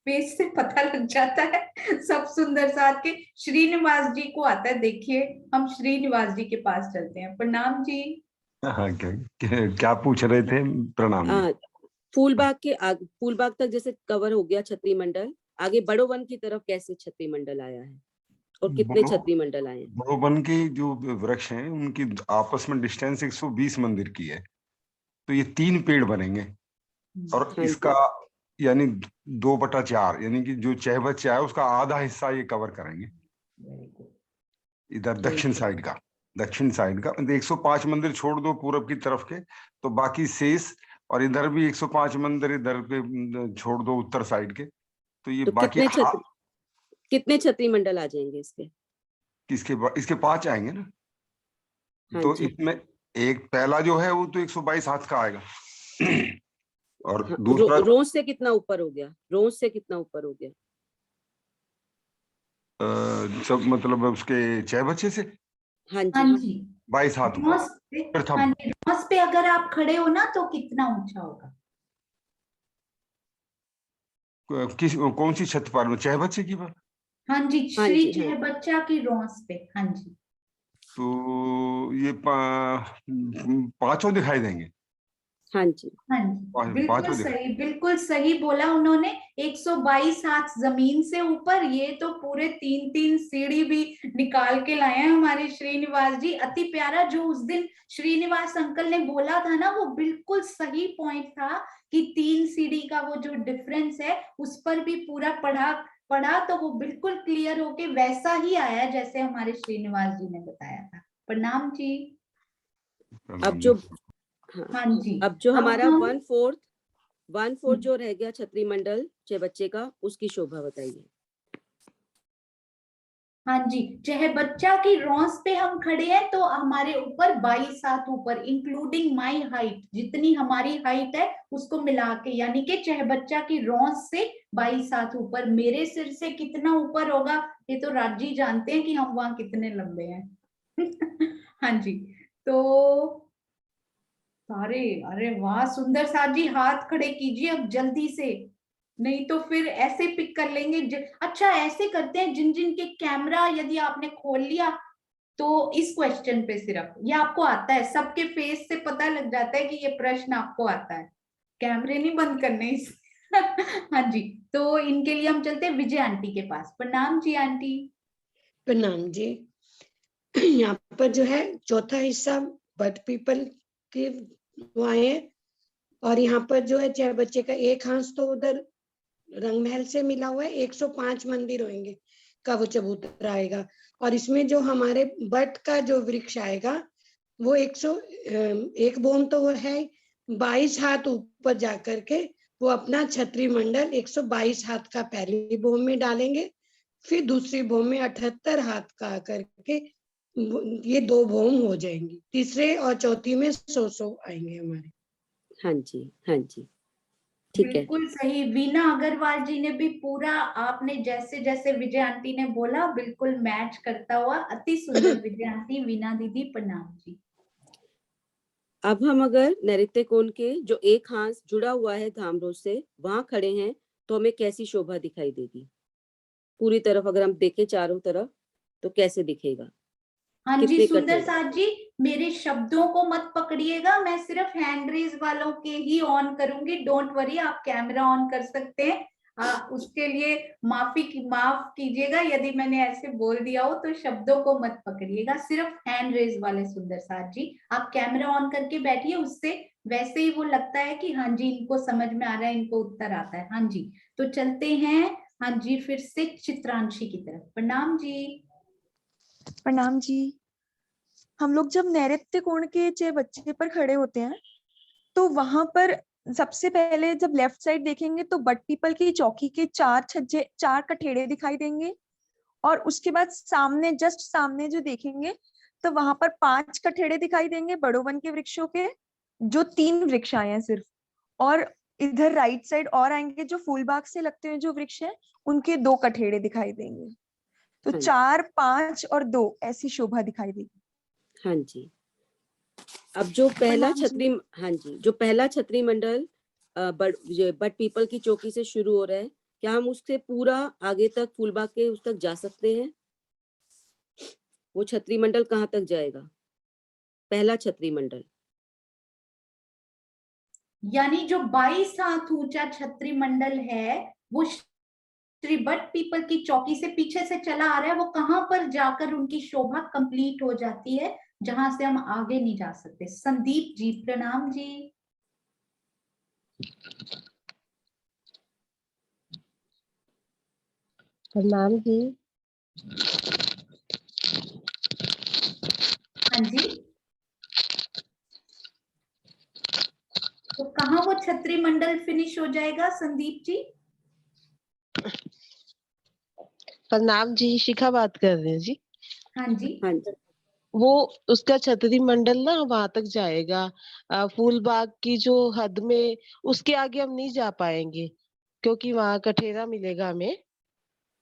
फेस से पता लग जाता है सब सुंदर साथ के। श्रीनिवास जी को आता है, देखिए हम श्रीनिवास जी के पास चलते हैं। प्रणाम जी। हाँ, क्या पूछ रहे थे? प्रणाम जी। फूल बाग तक जैसे कवर हो गया छत्री मंडल, आगे बड़ो वन की तरफ कैसे छत्री मंडल आया है और कितने छत्री मंडल आए हैं? बड़ो वन के जो वृक्ष हैं उनकी आपस में डिस्टेंस 120 मंदिर की है, तो ये 3 पेड़ बनेंगे और इसका यानी 2/4 यानी कि जो 6 बच्चा है उसका आधा हिस्सा ये कवर करेंगे, इधर दक्षिण साइड का 105 मंदिर छोड़ दो पूरब की तरफ के, तो बाकी शेष, और इधर भी 105 मंदिर इधर के छोड़ दो उत्तर साइड के, तो ये तो बाकी कितने छत्री मंडल आ जाएंगे इसके? इसके 5 आएंगे ना। हाँ तो जी। इसमें एक पहला जो है वो तो 122 हाथ का आएगा और हाँ, दूसरा रोज से कितना ऊपर हो गया? रोज से कितना ऊपर हो गया? सब मतलब उसके 6 बच्चे से हाँ हाँ जी। जी 22 हाथ ऊपर रॉस पे, प्रथम। हाँ जी रॉस पे अगर आप खड़े हो ना तो कितना ऊंचा होगा? कौन सी छत पर? 6 बच्चे की बात? हाँ जी हाँ श्री जी, हाँ। बच्चा की रॉस पे। हाँ जी तो ये पांचों दिखाई देंगे। हाँ जी हाँ जी पांचों दिखाई। बिल्कुल सही बोला उन्होंने। 122 हाथ जमीन से ऊपर, ये तो पूरे 3-3 सीढ़ी भी निकाल के लाए हैं हमारे श्रीनिवास जी। अति प्यारा जो उस दिन श्रीनिवास अंकल ने बोला था ना, वो बिल्कुल सही पॉइंट था कि 3 सीढ़ी का वो जो डिफरेंस है उस पर भी पूरा पढ़ा तो वो बिल्कुल क्लियर होके वैसा ही आया जैसे हमारे श्रीनिवास जी ने बताया था। प्रणाम जी। अब जो हाँ जी अब जो हमारा हम 1/4 जो रह गया छत्री मंडल 6 बच्चे का, उसकी शोभा बताइए। हाँ जी चाहे बच्चा की रॉस पे हम खड़े हैं तो हमारे ऊपर 22 हाथ ऊपर, इंक्लूडिंग माई हाइट, जितनी हमारी हाइट है उसको मिला के, यानी कि चाहे बच्चा की रॉस से 22 हाथ ऊपर। मेरे सिर से कितना ऊपर होगा ये तो राजी जानते हैं कि हम वहां कितने लंबे हैं हाँ जी तो सारे, अरे वाह सुंदर साथ जी, हाथ खड़े कीजिए अब जल्दी से, नहीं तो फिर ऐसे पिक कर लेंगे। अच्छा ऐसे करते हैं, जिन जिन के कैमरा यदि आपने खोल लिया तो इस क्वेश्चन पे सिर्फ, ये आपको आता है, सबके फेस से पता लग जाता है कि ये प्रश्न आपको आता है, कैमरे नहीं बंद करने इस हाँ जी तो इनके लिए हम चलते हैं विजय आंटी के पास। प्रणाम जी आंटी। प्रणाम जी। यहाँ पर जो है चौथा हिस्सा बट पीपल के वो आए हैं, और यहाँ पर जो है 6 बच्चे का एक हाथ तो उधर रंग महल से मिला हुआ है। 105 मंदिर होंगे का वो चबूतरा आएगा, और इसमें जो हमारे बट का जो वृक्ष आएगा वो 101 बोम तो वो है 22 हाथ ऊपर जाकर के वो अपना छत्री मंडल 122 हाथ का पहली बोम में डालेंगे, फिर दूसरी बोम में 78 हाथ का करके ये 2 बोम हो जाएंगी, तीसरे और चौथी में 100 आएंगे हमारे। हाँ जी, हाँ जी, ठीक है। बिल्कुल सही। वीना अग्रवाल जी ने भी पूरा, आपने जैसे जैसे विजय आंटी ने बोला बिल्कुल मैच करता हुआ, अति सुंदर विजय आंटी। वीना दीदी प्रणाम जी। अब हम अगर नैऋत्य कोण के जो एक हाथ जुड़ा हुआ है धामरोज से वहां खड़े हैं तो हमें कैसी शोभा दिखाई देगी? पूरी तरफ अगर हम देखें चारों तरफ तो कैसे दिखेगा? हाँ जी कितने सुंदर कठोर? साथ जी, मेरे शब्दों को मत पकड़िएगा, मैं सिर्फ हैंड रेज वालों के ही ऑन करूंगी, डोंट वरी, आप कैमरा ऑन कर सकते हैं। उसके लिए माफ कीजिएगा यदि मैंने ऐसे बोल दिया हो, तो शब्दों को मत पकड़िएगा, सिर्फ हैंड रेज वाले। सुंदर साथ जी आप कैमरा ऑन करके बैठिए, उससे वैसे ही वो लगता है कि हाँ जी इनको समझ में आ रहा है, इनको उत्तर आता है। हाँ जी तो चलते हैं हाँ जी फिर से चित्रांशी की तरफ। प्रणाम जी। प्रणाम जी। हम लोग जब नैऋत्य कोण के 6 बच्चे पर खड़े होते हैं तो वहां पर सबसे पहले जब लेफ्ट साइड देखेंगे तो बट पीपल की चौकी के 4 छज्जे, 4 कठेड़े दिखाई देंगे, और उसके बाद सामने, जस्ट सामने जो देखेंगे तो वहां पर 5 कठेड़े दिखाई देंगे बड़ो वन के वृक्षों के, जो 3 वृक्ष आए हैं सिर्फ, और इधर राइट साइड और आएंगे जो फूलबाग से लगते हुए जो वृक्ष हैं उनके 2 कठेड़े दिखाई देंगे। तो 4, 5 और 2 ऐसी शोभा दिखाई देगी। हाँ जी। अब जो पहला छत्री, हाँ जी, जो पहला छत्री मंडल बट पीपल की चौकी से शुरू हो रहा है, क्या हम उससे पूरा आगे तक फूलबाग के उस तक जा सकते हैं? वो छत्री मंडल कहाँ तक जाएगा? पहला छत्री मंडल यानी जो 22 हाथ ऊंचा छत्री मंडल है वो श्री बट पीपल की चौकी से पीछे से चला आ रहा है, वो कहां पर जाकर उनकी शोभा कंप्लीट हो जाती है जहां से हम आगे नहीं जा सकते। संदीप जी प्रणाम जी। प्रणाम जी। हाँ जी तो कहाँ वो छत्री मंडल फिनिश हो जाएगा संदीप जी? प्रणाम जी, शिखा बात कर रहे हैं जी। हाँ जी। हाँ जी। वो उसका छतरी मंडल ना वहां तक जाएगा, फूलबाग की जो हद में, उसके आगे हम नहीं जा पाएंगे क्योंकि वहां कठेरा मिलेगा हमें।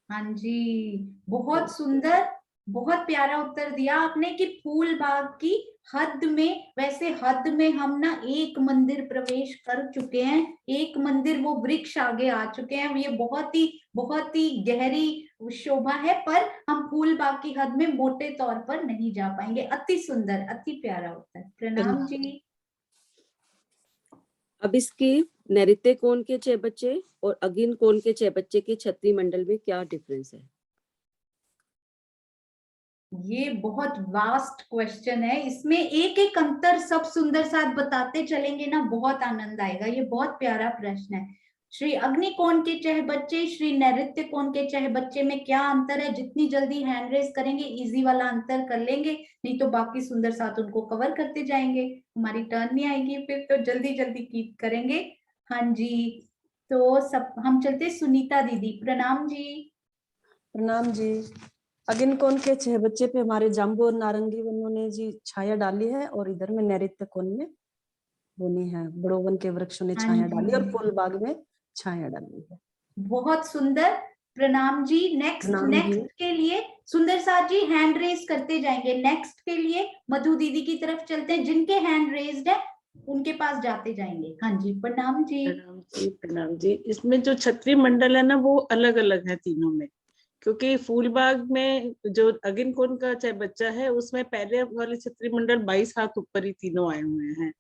हाँ जी, बहुत सुंदर, बहुत प्यारा उत्तर दिया आपने कि फूल बाग की हद में। वैसे हद में हम ना एक मंदिर प्रवेश कर चुके हैं, एक मंदिर वो वृक्ष आगे आ चुके हैं। ये बहुत ही गहरी शोभा है, पर हम फूल बाग की हद में मोटे तौर पर नहीं जा पाएंगे। अति सुंदर, अति प्यारा उत्तर, प्रणाम जी। अब इसके नैऋत्य कोण के 6 बच्चे और अग्नि कोण के 6 बच्चे के छतरी मंडल में क्या डिफरेंस है? ये बहुत वास्ट क्वेश्चन है, इसमें एक एक अंतर सब सुंदर साथ बताते चलेंगे ना, बहुत आनंद आएगा। ये बहुत प्यारा प्रश्न है। श्री अग्नि कोण के 6 बच्चे, श्री नैऋत्य कोण के 6 बच्चे में क्या अंतर है? जितनी जल्दी हैंड रेस करेंगे इजी वाला अंतर कर लेंगे, नहीं तो बाकी सुंदर साथ उनको कवर करते जाएंगे, हमारी टर्न नहीं आएगी फिर। तो जल्दी जल्दी कीप करेंगे। हाँ जी, तो सब हम चलते सुनीता दीदी, प्रणाम जी। प्रणाम जी। अग्नि कोण के 6 बच्चे पे हमारे जाम्बू और नारंगी वनों ने जी छाया डाली है, और इधर में नैऋत्य कोण में बोनी है, बड़ो वन के वृक्षों ने हाँ छाया डाली, और जी। फूल बाग में छाया डाली है। बहुत सुंदर, प्रणाम जी। नेक्स्ट के लिए सुंदर साथ जी हैंड रेस करते जाएंगे। नेक्स्ट के लिए मधु दीदी की तरफ चलते हैं, जिनके हैंड रेस्ड है उनके पास जाते जाएंगे। हाँ जी, प्रणाम जी। प्रणाम जी, प्रणाम जी। इसमें जो छतरी मंडल है ना, वो अलग अलग है तीनों में, क्योंकि फूलबाग में जो अग्नि कोण का चाहे बच्चा है, उसमें पहले वाले छतरी मंडल 22 हाथ ऊपर ही तीनों आए हुए हैं,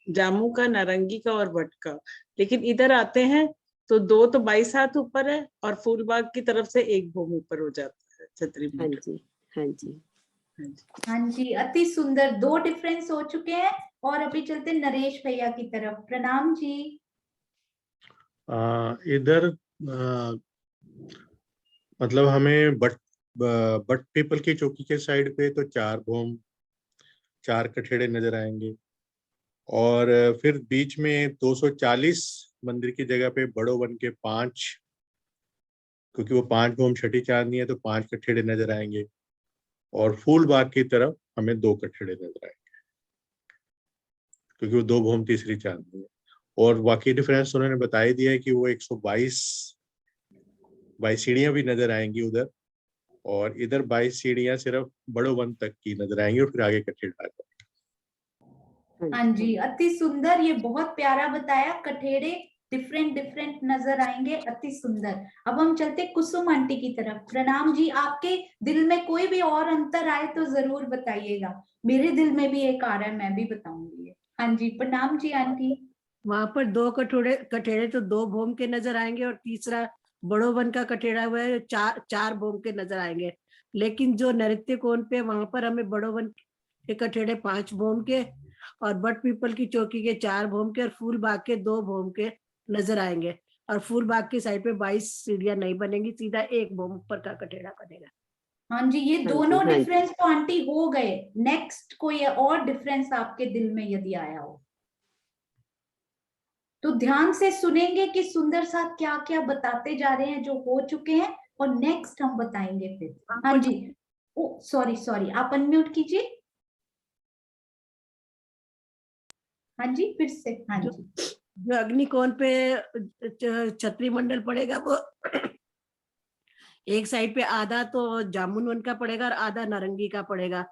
जामू का, नारंगी का और वट का। लेकिन इधर आते हैं तो 2 तो 22 हाथ ऊपर है, और फूलबाग की तरफ से 1 भूम ऊपर हो जाता है छतरी मंडल। हाँ जी, हाँ जी, हाँ जी, हाँ जी, अति सुंदर। 2 डिफरेंस हो चुके हैं, और अभी चलते नरेश भैया की तरफ, प्रणाम जी। इधर मतलब हमें बट पीपल की चौकी के साइड पे तो 4 भूम, 4 कठेड़े नजर आएंगे, और फिर बीच में 240 मंदिर की जगह पे बड़ो वन के 5, क्योंकि वो 5 भूम छठी चांदनी है तो 5 कठेड़े नजर आएंगे, और फूल बाग की तरफ हमें 2 कठेड़े नजर आएंगे क्योंकि वो 2 भूम तीसरी चांदनी है। और बाकी डिफरेंस उन्होंने बता ही दिया है कि वो 122 सीढ़ियां भी नजर आएंगी उधर, और इधर 22 सीढ़ियां सिर्फ बड़ो वन तक की नजर आएंगी, और फिर आगे कठेड़ा आ जाएगा। हाँ जी, अति सुंदर, ये बहुत प्यारा बताया। कठेड़े डिफरेंट नजर आएंगे, अति सुंदर। अब हम चलते कुसुम आंटी की तरफ, प्रणाम जी। आपके दिल में कोई भी और अंतर आए तो जरूर बताइएगा, मेरे दिल में भी एक आ रहा है, मैं भी बताऊंगी। हाँ जी, प्रणाम जी आंटी। वहां पर 2 कठेड़े तो 2 भूम के नजर आएंगे, और तीसरा बड़ो वन का कठेड़ा हुआ है, 4 भूम के नजर आएंगे। लेकिन जो नैऋत्य कोण पे, वहां पर हमें बड़ो वन के कठेड़े 5 भूम के, और बट पीपल की चौकी के 4 भूम के, और फूल बाग के 2 भूम के नजर आएंगे। और फूल बाग की साइड पे 22 सीढ़ियां नहीं बनेंगी, सीधा 1 भूम ऊपर का कठेड़ा बनेगा। हाँ जी, ये दोनों डिफरेंस तो आंटी हो गए। नेक्स्ट कोई और डिफरेंस आपके दिल में यदि आया हो तो ध्यान से सुनेंगे कि सुंदर साथ क्या क्या बताते जा रहे हैं जो हो चुके हैं, और नेक्स्ट हम बताएंगे फिर। हाँ जी, ओ सॉरी, आप अनम्यूट कीजिए। हाँ जी, फिर से। हाँ जी, जो अग्नि कोण पे छतरी मंडल पड़ेगा, वो एक साइड पे आधा तो जामुन वन का पड़ेगा और आधा नारंगी का पड़ेगा,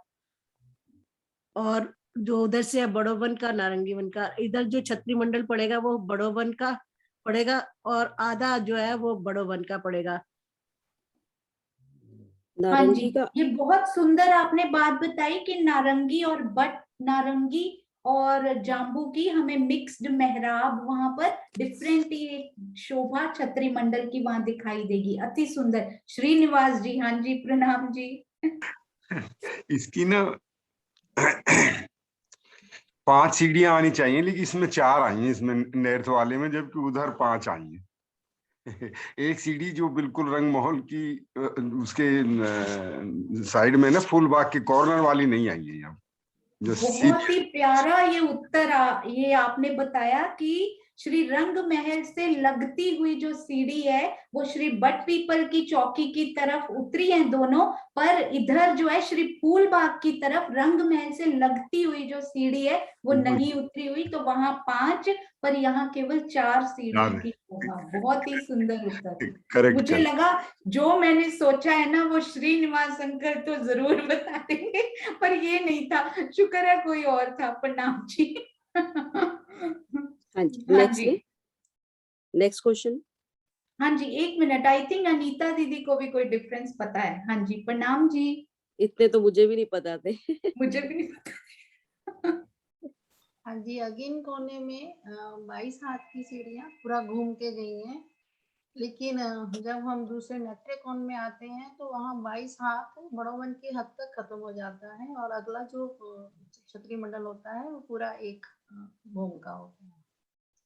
और जो उधर से बड़ो वन का, नारंगी वन का। इधर जो छतरी मंडल पड़ेगा वो बड़ो वन का पड़ेगा, और आधा जो है वो बड़ो वन का पड़ेगा। हाँ जी, ये बहुत सुंदर आपने बात बताई कि नारंगी और बट नारंगी और जाम्बू की हमें मिक्स्ड मेहराब, वहां पर डिफरेंट ये शोभा छतरी मंडल की वहां दिखाई देगी। अति सुंदर। श्रीनिवास जी, हाँ जी, प्रणाम जी। इसकी ना 5 सीढ़ियां आनी चाहिए, लेकिन इसमें 4 आई हैं, इसमें नैर्थ वाले में, जबकि उधर 5 आई हैं। एक सीढ़ी जो बिल्कुल रंगमहल की उसके साइड में ना, फूल बाग के कॉर्नर वाली नहीं आई है यहाँ। बहुत ही प्यारा ये उत्तर ये आपने बताया कि श्री रंग महल से लगती हुई जो सीढ़ी है वो श्री बट पीपल की चौकी की तरफ उतरी है दोनों, पर इधर जो है श्री फूल बाग की तरफ रंग महल से लगती हुई जो सीढ़ी है वो नहीं उतरी हुई, तो वहां 5 पर यहाँ केवल 4 सीढ़ी की होगा। बहुत ही सुंदर उत्तर। मुझे लगा जो मैंने सोचा है ना वो श्रीनिवास अंकल तो जरूर बता देंगे, पर ये नहीं था, शुक्र है कोई और था। प्रणाम जी। हाँ जी, हाँ नेक्स्ट जी, नेक्स्ट क्वेश्चन। हाँ जी, 1 मिनट। आई थिंक अनीता दीदी को भी कोई डिफरेंस पता है। हाँ जी, प्रणाम जी। इतने तो मुझे भी नहीं पता थे। मुझे भी नहीं पता। हाँ जी, अगेन कोने में 22 हाथ की सीढ़ियाँ पूरा घूम के गई हैं, लेकिन जब हम दूसरे नत्थे कोण में आते हैं तो वहाँ 22 हाथ बड़ोवन के हद तक खत्म हो जाता है और अगला जो क्षत्रिय मंडल होता है वो पूरा एक भूम का होता है।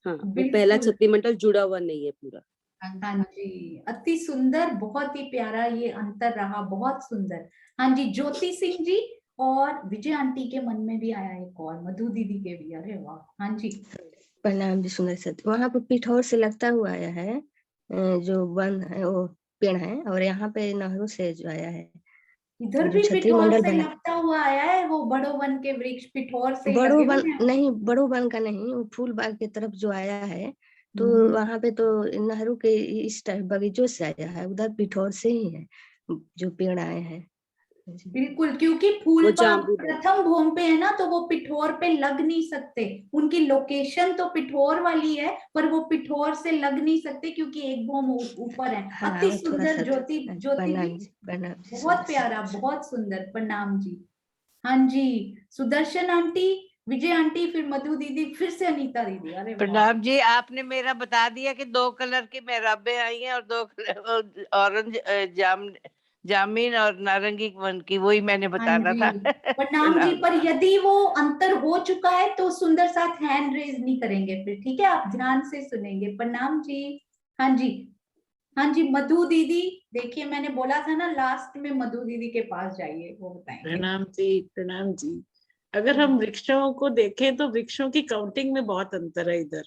हाँ, वो पहला छत्री मंडल जुड़ा हुआ नहीं है पूरा। हाँ जी, अति सुंदर, बहुत ही प्यारा ये अंतर रहा, बहुत सुंदर। हाँ जी, ज्योति सिंह जी और विजय आंटी के मन में भी आया एक और, मधु दीदी के भी। अरे वाह। हाँ जी, प्रणाम जी। सुंदर सत्य वहाँ पे पिठौर से लगता हुआ आया है, जो वन है वो पेड़ है, और यहाँ पे नहरू से जो आया है। इधर भी पिठौर से लगता हुआ आया है, वो बड़ो वन के वृक्ष पिठौर से लगे बड़ो हुए वन हैं। नहीं, बड़ो वन का नहीं, वो फूल बाग की तरफ जो आया है, तो वहाँ पे तो नहरू के इस टाइप बगीचों से आया है, उधर पिठौर से ही है जो पेड़ आए हैं। बिल्कुल, क्योंकि फूल बाग प्रथम भूमि पे है ना, तो वो पिठौर पे लग नहीं सकते। उनकी लोकेशन तो पिठौर वाली है, पर वो पिठौर से लग नहीं सकते क्योंकि एक भूमि ऊपर है। हाँ, अति सुंदर ज्योति जी, बहुत प्यारा, बहुत सुंदर। प्रणाम जी। हाँ जी, सुदर्शन आंटी, विजय आंटी, फिर मधु दीदी, फिर से अनीता दीदी। अरे प्रणाम जी, आपने मेरा बता दिया कि 2 कलर की मेहराबें आई हैं और 2 कलर ऑरेंज जामीन और नारंगी वन की, वही मैंने बताना था। प्रणाम जी, पर यदि वो अंतर हो चुका है तो सुंदर साथ हैंड रेज नहीं करेंगे फिर, ठीक है? आप ध्यान से सुनेंगे। प्रणाम जी। हाँ जी, हाँ जी, मधु दीदी, देखिए मैंने बोला था ना लास्ट में मधु दीदी के पास जाइए, वो बताएंगे। प्रणाम जी, प्रणाम जी। अगर हम वृक्षों को देखें तो वृक्षों की काउंटिंग में बहुत अंतर है इधर।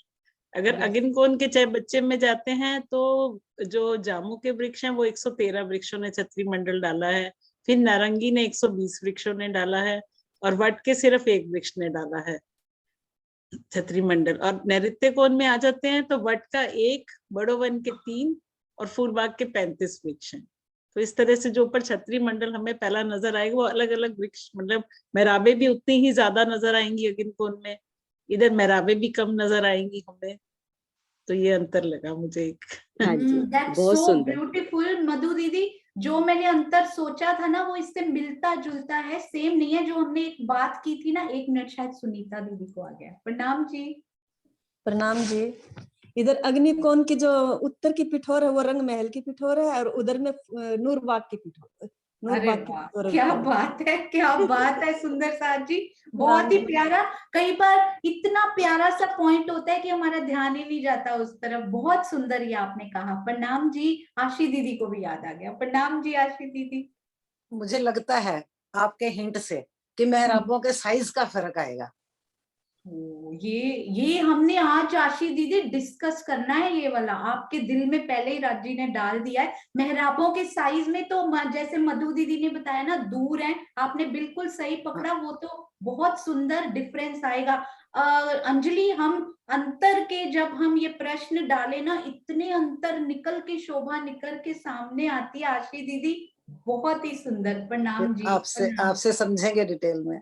अगर अगिन कोण के चाहे बच्चे में जाते हैं तो जो जामू के वृक्ष हैं वो 113 वृक्षों ने छत्री मंडल डाला है, फिर नारंगी ने 120 वृक्षों ने डाला है, और वट के सिर्फ 1 वृक्ष ने डाला है छत्री मंडल। और नैऋत्य कोण में आ जाते हैं तो वट का 1, बड़ो वन के 3 और फूलबाग के 35 वृक्ष हैं। तो इस तरह से जो ऊपर छत्री मंडल हमें पहला नजर आएगा वो अलग अलग वृक्ष, मतलब मेहराबे भी उतनी ही ज्यादा नजर आएंगी अगिन कोण में, इधर मेहराबे भी कम नजर आएंगी हमें। तो ये अंतर लगा मुझे एक। हाँ जी, बहुत सुंदर, ब्यूटीफुल मधु दीदी। जो मैंने अंतर सोचा था ना वो इससे मिलता जुलता है, सेम नहीं है। जो हमने एक बात की थी ना, 1 मिनट, शायद सुनीता दीदी को आ गया। प्रणाम जी। प्रणाम जी। इधर अग्निकोण की जो उत्तर की पिठौर है वो रंग महल की पिठौर है, और उधर में नूरबाग की पिठौर। अरे वाह, क्या बात है, क्या बात है सुंदर साथ जी, बहुत ही प्यारा। कई बार इतना प्यारा सा पॉइंट होता है कि हमारा ध्यान ही नहीं जाता उस तरफ। बहुत सुंदर ये आपने कहा। प्रणाम जी। आशी दीदी को भी याद आ गया। प्रणाम जी आशी दीदी। मुझे लगता है आपके हिंट से कि मेहराबों के साइज का फर्क आएगा। ये हमने आज आशी दीदी डिस्कस करना है, ये वाला आपके दिल में पहले ही राजी ने डाल दिया है। मेहराबों के साइज में तो जैसे मधु दीदी ने बताया ना, दूर है, आपने बिल्कुल सही पकड़ा। वो तो बहुत सुंदर डिफरेंस आएगा। अंजलि, हम अंतर के जब हम ये प्रश्न डाले ना, इतने अंतर निकल के, शोभा निकल के सामने आती है आशी दीदी, बहुत ही सुंदर। प्रणाम जी। आपसे समझेंगे डिटेल में,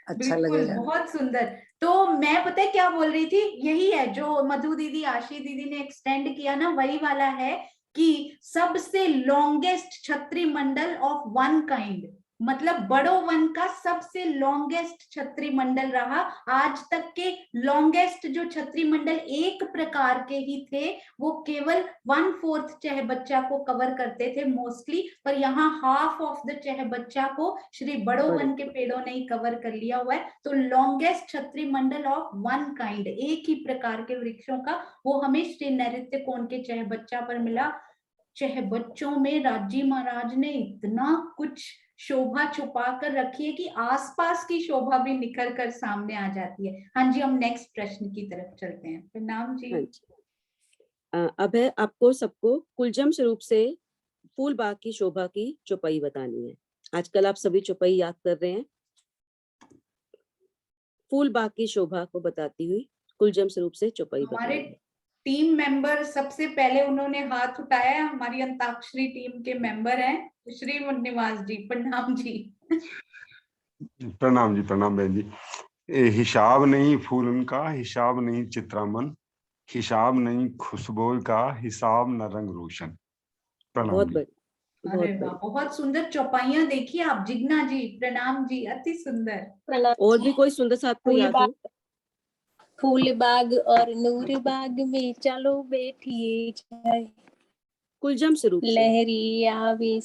अच्छा लगेगा। बहुत सुंदर। तो मैं पता है क्या बोल रही थी, यही है जो मधु दीदी, आशी दीदी ने एक्सटेंड किया ना, वही वाला है कि सबसे लॉन्गेस्ट छत्री मंडल ऑफ वन काइंड, मतलब बड़ो वन का सबसे लॉन्गेस्ट छत्री मंडल रहा। आज तक के लॉन्गेस्ट जो छत्री मंडल एक प्रकार के ही थे, वो केवल 1/4 चहबच्चा को कवर करते थे मोस्टली, पर यहाँ हाफ ऑफ द चहबच्चा को श्री बड़ो वन के पेड़ों ने ही कवर कर लिया हुआ है। तो लॉन्गेस्ट छत्री मंडल ऑफ वन काइंड, एक ही प्रकार के वृक्षों का, वो हमें श्री नैऋत्य कोण के चहबच्चा पर मिला। चहबच्चों में राजी महाराज ने इतना कुछ शोभा छुपा कर रखिए कि आसपास की शोभा भी निखर कर सामने आ जाती है। हाँ जी, हम नेक्स्ट प्रश्न की तरफ चलते हैं। प्रणाम जी। हाँ जी। अब है आपको सबको कुलजम स्वरूप से फूल बाग की शोभा की चौपाई बतानी है। आजकल आप सभी चौपाई याद कर रहे हैं। फूल बाग की शोभा को बताती हुई कुलजम स्वरूप से चौपाई हमारे बतानी है। टीम मेंबर सबसे पहले उन्होंने हाथ उठाया है, हमारी अंताक्षरी टीम के मेंबर हैं श्री मुन्निवास जी। प्रणाम जी। प्रणाम जी, प्रणाम बहन जी। हिसाब नहीं फूलन का, हिसाब नहीं चित्रामन, हिसाब नहीं खुशबू का, हिसाब न रंग रोशन। प्रणाम बहुत जी। बढ़िया, अरे वाह, बहुत सुंदर चौपाइयां देखिए आप। जिग्ना जी प्रणाम जी, अति सुंदर। और भी कोई सुंदर सा आपको याद हो? फूल बाग और नूर बाग में चलो बैठिए जाए, कुलजम स्वरूप से। लहरी आवे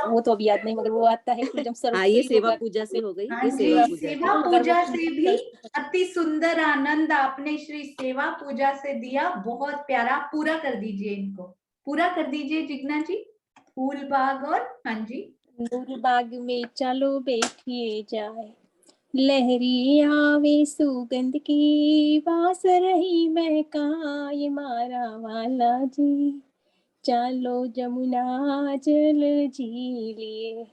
वो तो अभी याद नहीं, मगर वो आता है कुलजम स्वरूप हाँ, से ये ही सेवा होगा। पूजा से हो गई। हाँ ये जी, सेवा पूजा सेवा से। पूजा से भी अति सुंदर आनंद आपने श्री सेवा पूजा से दिया, बहुत प्यारा। पूरा कर दीजिए, इनको पूरा कर दीजिए जिग्ना जी। फूल बाग और हाँ जी, नूर बाग में चलो बैठिए जाए, लहरी आवे सुगंध की, वास रही महकाए मारा वाला जी, चलो जमुना जल झीलिए।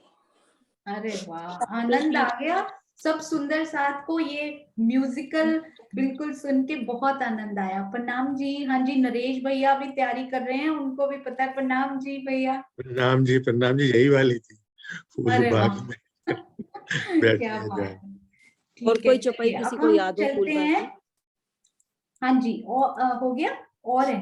अरे वाह, आनंद आ गया सब सुंदर साथ को। ये म्यूजिकल बिल्कुल सुन के बहुत आनंद आया। प्रणाम जी। हाँ जी, नरेश भैया भी तैयारी कर रहे हैं, उनको भी पता है। प्रणाम जी भैया। प्रणाम जी, प्रणाम जी, यही वाली थी, फूल अरे बाग वाह में क्या बैठे बात जाए। है। और ठीक है, कोई चौपाई चलिए किसी अब को हम याद हो फूल चलते बाग हैं। की? हाँ जी, और हो गया और है?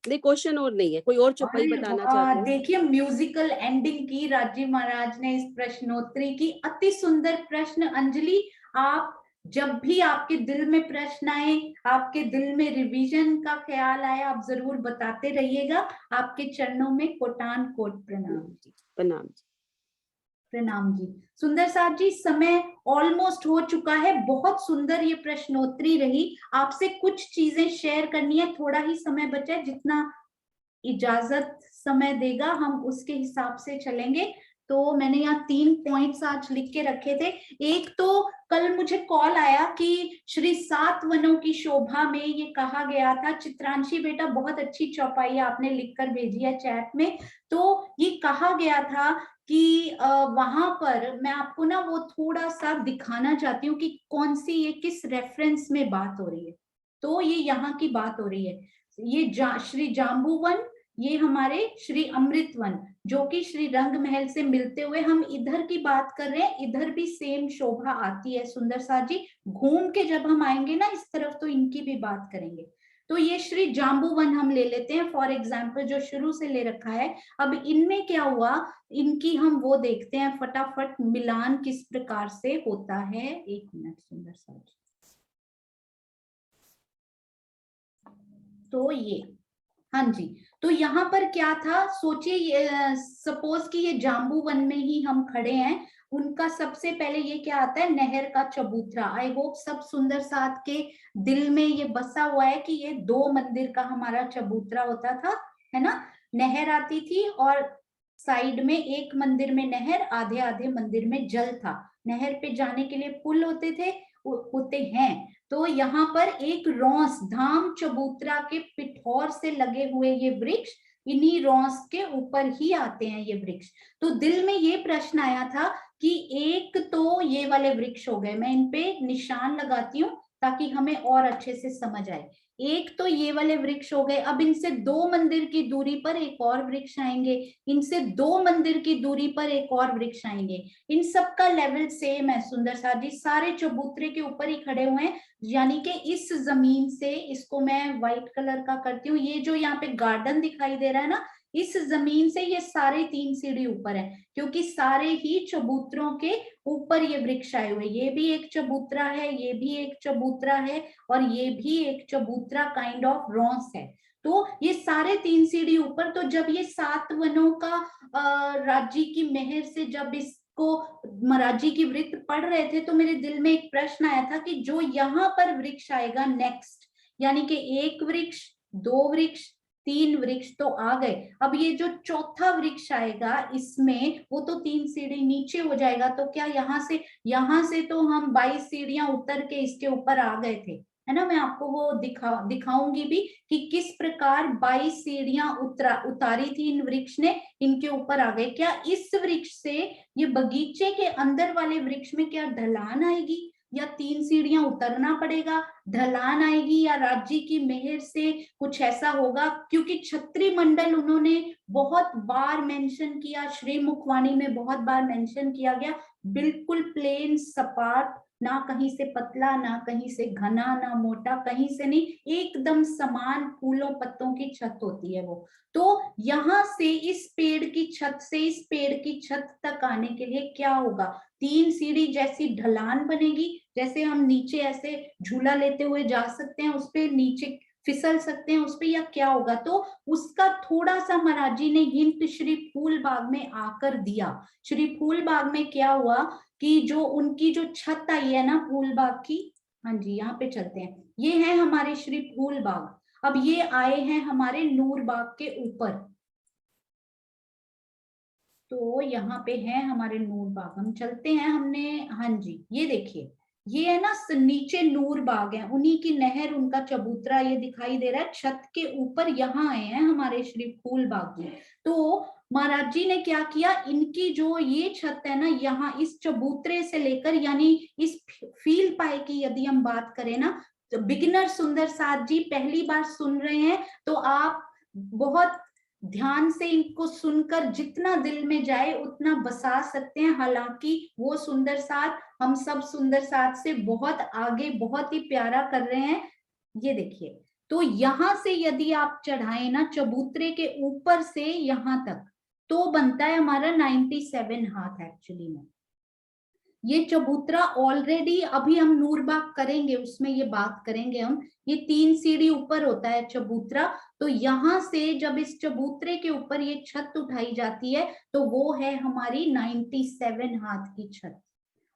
नहीं, क्वेश्चन और नहीं है। कोई और चौपाई अरे बताना वाह, चाहते हैं? देखिए म्यूजिकल एंडिंग की राजी महाराज ने इस प्रश्नोत्तरी की। अति सुंदर प्रश्न अंजलि। आप जब भी आपके दिल में प्रश्न आए, आपके दिल में रिवीजन का ख्याल आए, आप जरूर बताते रहिएगा। आपके चरणों में कोटान कोट प्रणाम। प्रणाम जी। प्रणाम जी। सुंदर साहब जी, समय ऑलमोस्ट हो चुका है। बहुत सुंदर ये प्रश्नोत्तरी रही। आपसे कुछ चीजें शेयर करनी है, थोड़ा ही समय बचा है, जितना इजाजत समय देगा हम उसके हिसाब से चलेंगे। तो मैंने यहाँ 3 पॉइंट्स आज लिख के रखे थे। एक तो कल मुझे कॉल आया कि श्री 7 वनों की शोभा में ये कहा गया था। चित्रांशी बेटा, बहुत अच्छी चौपाई आपने लिखकर भेजी है चैट में। तो ये कहा गया था कि वहां पर मैं आपको ना वो थोड़ा सा दिखाना चाहती हूँ कि कौन सी ये किस रेफरेंस में बात हो रही है। तो ये यहाँ की बात हो रही है। ये श्री जाम्बूवन, ये हमारे श्री अमृतवन, जो कि श्री रंग महल से मिलते हुए हम इधर की बात कर रहे हैं। इधर भी सेम शोभा आती है सुंदर सा जी। घूम के जब हम आएंगे ना इस तरफ, तो इनकी भी बात करेंगे। तो ये श्री जाम्बूवन हम ले लेते हैं फॉर एग्जाम्पल, जो शुरू से ले रखा है। अब इनमें क्या हुआ, इनकी हम वो देखते हैं फटाफट, मिलान किस प्रकार से होता है। एक मिनट सुंदर सा जी। तो ये हाँ जी, तो यहाँ पर क्या था, सोचिए सपोज कि ये जाम्बूवन में ही हम खड़े हैं। उनका सबसे पहले ये क्या आता है, नहर का चबूतरा। आई होप सब सुंदर साथ के दिल में ये बसा हुआ है कि ये 2 मंदिर का हमारा चबूतरा होता था, है ना। नहर आती थी और साइड में एक मंदिर में नहर, आधे आधे मंदिर में जल था। नहर पे जाने के लिए पुल होते हैं। तो यहाँ पर एक रॉस, धाम चबूतरा के पिठौर से लगे हुए ये वृक्ष, इन्हीं रॉस के ऊपर ही आते हैं ये वृक्ष। तो दिल में ये प्रश्न आया था कि एक तो ये वाले वृक्ष हो गए, मैं इन पे निशान लगाती हूँ ताकि हमें और अच्छे से समझ आए। एक तो ये वाले वृक्ष हो गए। अब इनसे 2 मंदिर की दूरी पर एक और वृक्ष आएंगे, इनसे 2 मंदिर की दूरी पर एक और वृक्ष आएंगे। इन सब का लेवल सेम है सुंदर सा जी, सारे चबूतरे के ऊपर ही खड़े हुए हैं। यानी कि इस जमीन से, इसको मैं व्हाइट कलर का करती हूँ, ये जो यहाँ पे गार्डन दिखाई दे रहा है ना, इस जमीन से ये सारे 3 सीढ़ी ऊपर है, क्योंकि सारे ही चबूतरों के ऊपर ये वृक्ष आए हुए। ये भी एक चबूतरा है, ये भी एक चबूतरा है, और ये भी एक चबूतरा काइंड ऑफ रॉस है। तो ये सारे 3 सीढ़ी ऊपर। तो जब ये 7 वनों का राज्य की मेहर से जब इसको महाराजी की वृत्त पढ़ रहे थे, तो मेरे दिल में एक प्रश्न आया था कि जो यहाँ पर वृक्ष आएगा नेक्स्ट, यानी कि 1 वृक्ष, 2 वृक्ष, 3 वृक्ष तो आ गए। अब ये जो चौथा वृक्ष आएगा इसमें वो तो 3 सीढ़ी नीचे हो जाएगा, तो क्या यहाँ से तो हम 22 सीढ़ियां उतर के इसके ऊपर आ गए थे, है ना। मैं आपको वो दिखाऊंगी भी कि किस प्रकार 22 सीढ़ियां उतारी थी इन वृक्ष ने, इनके ऊपर आ गए। क्या इस वृक्ष से ये बगीचे के अंदर वाले वृक्ष में क्या ढलान आएगी, या 3 सीढ़ियां उतरना पड़ेगा, ढलान आएगी, या राज्य की मेहर से कुछ ऐसा होगा? क्योंकि छत्री मंडल उन्होंने बहुत बार मेंशन किया, श्री मुखवाणी में बहुत बार मेंशन किया गया, बिल्कुल प्लेन सपाट, ना कहीं से पतला ना कहीं से घना ना मोटा, कहीं से नहीं, एकदम समान फूलों पत्तों की छत होती है वो। तो यहाँ से इस पेड़ की छत से इस पेड़ की छत तक आने के लिए क्या होगा? 3 सीढ़ी जैसी ढलान बनेगी, जैसे हम नीचे ऐसे झूला लेते हुए जा सकते हैं, उस पे नीचे फिसल सकते हैं उस पे, या क्या होगा? तो उसका थोड़ा सा महाराज जी ने हिंट श्री फूलबाग में आकर दिया। श्री फूलबाग में क्या हुआ कि जो उनकी जो छत आई है ना फूलबाग की, हाँ जी यहाँ पे चलते हैं, ये है हमारे श्री फूलबाग। अब ये आए हैं हमारे नूरबाग के ऊपर, तो यहाँ पे है हमारे नूरबाग, हम चलते हैं, हमने, हाँ जी ये देखिए ये है ना नीचे नूरबाग है, उन्हीं की नहर, उनका चबूतरा ये दिखाई दे रहा है छत के ऊपर, यहाँ आए हैं हमारे श्री फूलबाग में। तो महाराज जी ने क्या किया, इनकी जो ये छत है ना, यहाँ इस चबूतरे से लेकर, यानी इस फील पाए की यदि हम बात करें ना, तो बिगिनर सुंदर साथ जी पहली बार सुन रहे हैं तो आप बहुत ध्यान से इनको सुनकर जितना दिल में जाए उतना बसा सकते हैं। हालांकि वो सुंदर साथ हम सब सुंदर साथ से बहुत आगे, बहुत ही प्यारा कर रहे हैं। ये देखिए, तो यहां से यदि आप चढ़ाए ना चबूतरे के ऊपर से यहां तक, तो बनता है हमारा 97 हाथ एक्चुअली में। ये चबूतरा ऑलरेडी, अभी हम नूरबाग करेंगे उसमें ये बात करेंगे हम, ये 3 सीढ़ी ऊपर होता है चबूतरा। तो यहाँ से जब इस चबूतरे के ऊपर ये छत उठाई जाती है तो वो है हमारी 97 हाथ की छत,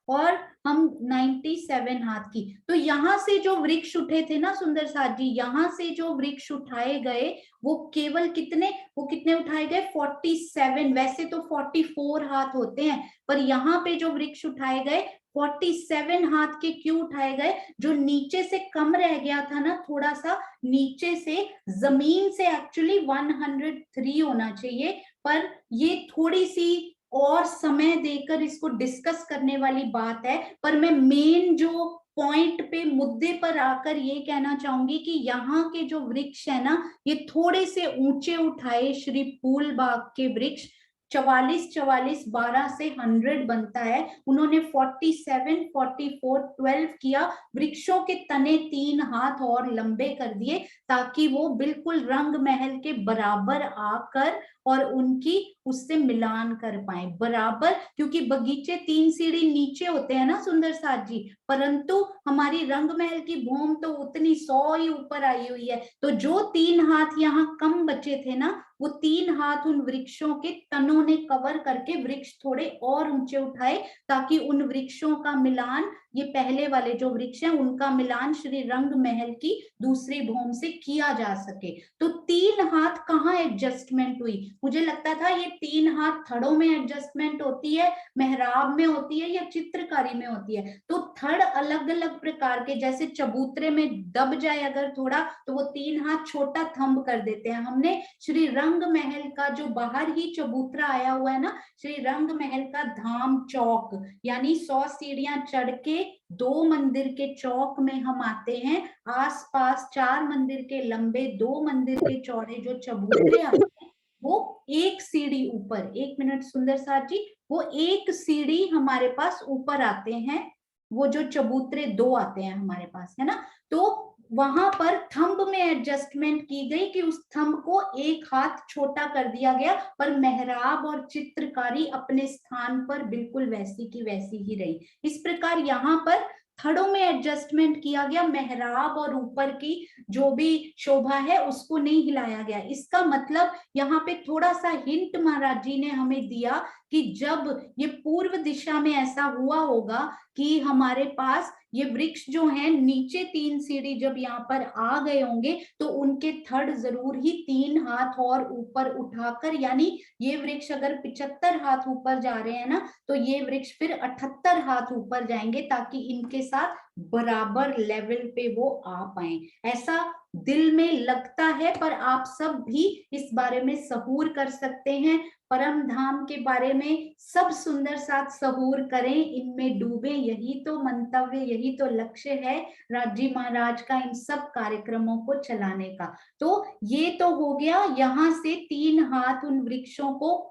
और हम 97 हाथ की। तो यहाँ से जो वृक्ष उठे थे ना सुंदर साथ जी, यहाँ से जो वृक्ष उठाए गए वो केवल कितने उठाए गए? 47। वैसे तो 44 हाथ होते हैं, पर यहाँ पे जो वृक्ष उठाए गए 47 हाथ के क्यों उठाए गए? जो नीचे से कम रह गया था ना, थोड़ा सा नीचे से, जमीन से एक्चुअली 103 होना चाहिए, पर ये थोड़ी सी और समय देकर इसको डिस्कस करने वाली बात है। पर मैं मेन जो पॉइंट पे, मुद्दे पर आकर ये कहना चाहूंगी कि यहाँ के जो वृक्ष है ना, ये थोड़े से ऊंचे उठाए श्री फूलबाग के वृक्ष, 44 12 से 100 बनता है। उन्होंने 47 44 12 किया, वृक्षों के तने 3 हाथ और लंबे कर दिए ताकि वो बिल्कुल रंग महल के बराबर आकर और उनकी उससे मिलान कर पाए बराबर। क्योंकि बगीचे 3 सीढ़ी नीचे होते हैं ना सुंदर साथ जी, परंतु हमारी रंग महल की भूम तो उतनी 100 ही ऊपर आई हुई है। तो जो 3 हाथ यहाँ कम बचे थे ना, वो 3 हाथ उन वृक्षों के तनों ने कवर करके वृक्ष थोड़े और ऊंचे उठाए, ताकि उन वृक्षों का मिलान, ये पहले वाले जो वृक्ष हैं उनका मिलान श्री रंग महल की दूसरी भूम से किया जा सके। तो 3 हाथ कहाँ एडजस्टमेंट हुई? मुझे लगता था ये 3 हाथ थड़ों में एडजस्टमेंट होती है, मेहराब में होती है, या चित्रकारी में होती है। तो थड़ अलग अलग प्रकार के, जैसे चबूतरे में दब जाए अगर थोड़ा, तो वो 3 हाथ छोटा थंब कर देते हैं। हमने श्री रंग महल का जो बाहर ही चबूतरा आया हुआ है ना, श्री रंग महल का धाम चौक, यानी 100 सीढ़ियां चढ़ के 2 मंदिर के चौक में हम आते हैं। आसपास 4 मंदिर के लंबे, 2 मंदिर के चौड़े जो चबूतरे आते हैं, वो 1 सीढ़ी ऊपर, 1 मिनट सुंदर साथ जी, वो 1 सीढ़ी हमारे पास ऊपर आते हैं। वो जो चबूतरे 2 आते हैं हमारे पास, है ना, तो वहां पर थंब में एडजस्टमेंट की गई कि उस थंब को 1 हाथ छोटा कर दिया गया, पर मेहराब और चित्रकारी अपने स्थान पर बिल्कुल वैसी की वैसी ही रही। इस प्रकार यहाँ पर थड़ों में एडजस्टमेंट किया गया, मेहराब और ऊपर की जो भी शोभा है उसको नहीं हिलाया गया। इसका मतलब यहाँ पे थोड़ा सा हिंट महाराज जी ने हमें दिया कि जब ये पूर्व दिशा में ऐसा हुआ होगा कि हमारे पास ये वृक्ष जो हैं नीचे 3 सीढ़ी जब यहाँ पर आ गए होंगे तो उनके थड़ जरूर ही 3 हाथ और ऊपर उठाकर, यानी ये वृक्ष अगर 75 हाथ ऊपर जा रहे हैं ना तो ये वृक्ष फिर 78 हाथ ऊपर जाएंगे ताकि इनके साथ बराबर लेवल पे वो आ पाए। ऐसा दिल में लगता है, पर आप सब भी इस बारे में सहूर कर सकते हैं। परम धाम के बारे में सब सुंदर साथ सहूर करें, इनमें डूबे, यही तो मंतव्य, यही तो लक्ष्य है राजी महाराज का इन सब कार्यक्रमों को चलाने का। तो ये तो हो गया, यहाँ से 3 हाथ उन वृक्षों को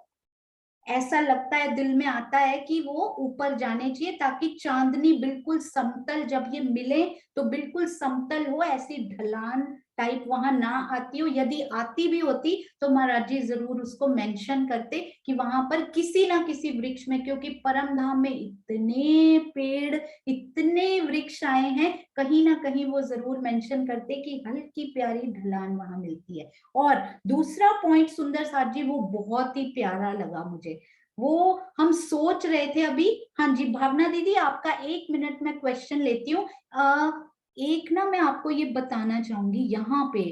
ऐसा लगता है, दिल में आता है कि वो ऊपर जाने चाहिए ताकि चांदनी बिल्कुल समतल, जब ये मिले तो बिल्कुल समतल हो, ऐसी ढलान टाइप वहां ना आती हो। यदि आती भी होती तो महाराज जी जरूर उसको मेंशन करते कि वहां पर किसी ना किसी वृक्ष में, क्योंकि परम धाम में इतने पेड़, इतने वृक्ष आए हैं, कहीं ना कहीं वो जरूर मेंशन करते कि हल्की प्यारी ढलान वहां मिलती है। और दूसरा पॉइंट सुंदर साथ जी वो बहुत ही प्यारा लगा मुझे, वो हम सोच रहे थे अभी। हाँ जी भावना दीदी, आपका 1 मिनट में क्वेश्चन लेती हूँ। एक ना मैं आपको ये बताना चाहूंगी, यहाँ पे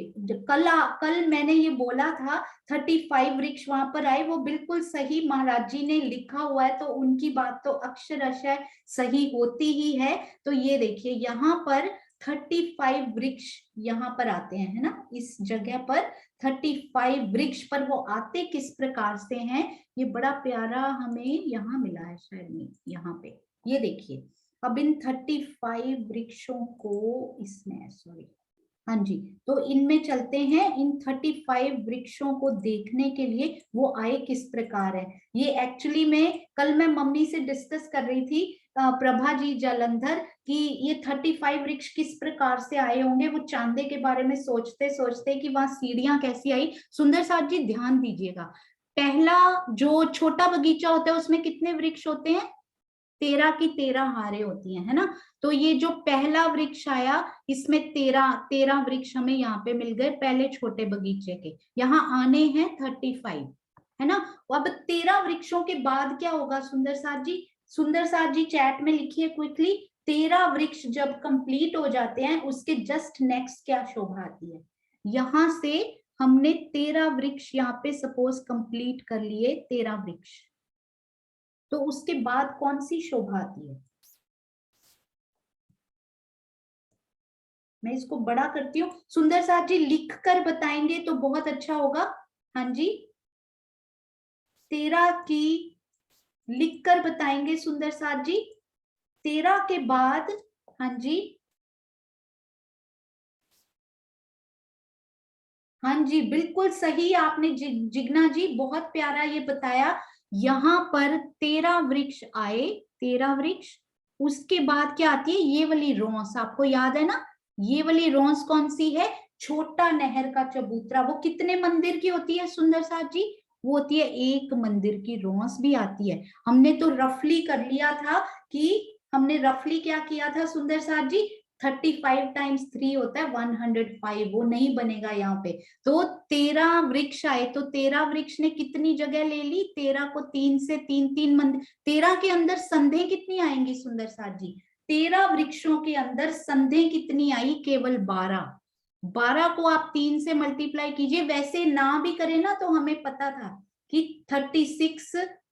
कल मैंने ये बोला था 35 वृक्ष वहां पर आए, वो बिल्कुल सही महाराज जी ने लिखा हुआ है, तो उनकी बात तो अक्षरशः सही होती ही है। तो ये देखिए यहाँ पर 35 वृक्ष यहाँ पर आते हैं, है ना, इस जगह पर 35 वृक्ष, पर वो आते किस प्रकार से हैं ये बड़ा प्यारा हमें यहाँ मिला है शायद में, यहाँ पे ये देखिए। अब इन 35 वृक्षों को इसमें, सॉरी, हाँ जी, तो इनमें चलते हैं। इन 35 वृक्षों को देखने के लिए वो आए किस प्रकार है। ये एक्चुअली में कल मैं मम्मी से डिस्कस कर रही थी, प्रभा जी जालंधर, कि ये 35 वृक्ष किस प्रकार से आए होंगे। वो चांदे के बारे में सोचते सोचते कि वहां सीढ़ियां कैसी आई। सुंदर साथ जी ध्यान दीजिएगा, पहला जो छोटा बगीचा होता है उसमें कितने वृक्ष होते हैं, 13 की 13 हारें होती हैं, है ना। तो ये जो पहला वृक्ष आया इसमें 13 वृक्ष हमें यहाँ पे मिल गए पहले छोटे बगीचे के। यहाँ आने हैं 35, है ना। अब 13 वृक्षों के बाद क्या होगा सुंदर साथ जी? सुंदर साथ जी चैट में लिखिए क्विकली, 13 वृक्ष जब कंप्लीट हो जाते हैं उसके जस्ट नेक्स्ट क्या शोभा आती है। यहाँ से हमने 13 वृक्ष यहाँ पे सपोज कंप्लीट कर लिए, 13 वृक्ष, तो उसके बाद कौन सी शोभा आती है? मैं इसको बड़ा करती हूँ, सुंदर साथ जी लिख कर बताएंगे तो बहुत अच्छा होगा। हाँ जी, 13 की लिख कर बताएंगे सुंदर साथ जी। 13 के बाद, हाँ जी, हाँ जी बिल्कुल सही आपने जिग्ना जी बहुत प्यारा ये बताया। यहाँ पर 13 वृक्ष आए, 13 वृक्ष, उसके बाद क्या आती है, ये वाली रोंस, आपको याद है ना, ये वाली रोंस कौन सी है? छोटा नहर का चबूतरा। वो कितने मंदिर की होती है सुंदर साथ जी? वो होती है 1 मंदिर की रोंस भी आती है। हमने तो रफली कर लिया था कि हमने रफली क्या किया था सुंदर साथ जी, 35 टाइम्स 3 होता है 105, वो नहीं बनेगा यहाँ पे। तो 13 वृक्ष आए, तो 13 वृक्ष ने कितनी जगह ले ली? 13 को 3 से 3 मंदिर, 13 के अंदर संधे कितनी आएंगी सुंदर साथ जी? 13 वृक्षों के अंदर संधे कितनी आई? केवल 12। 12 को आप 3 से मल्टीप्लाई कीजिए, वैसे ना भी करें ना तो हमें पता था कि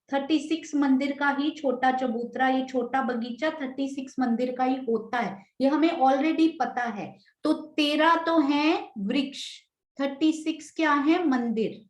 36 मंदिर का ही छोटा चबूतरा, ये छोटा बगीचा 36 मंदिर का ही होता है, ये हमें ऑलरेडी पता है। तो 13 तो है वृक्ष, 36 क्या है? मंदिर।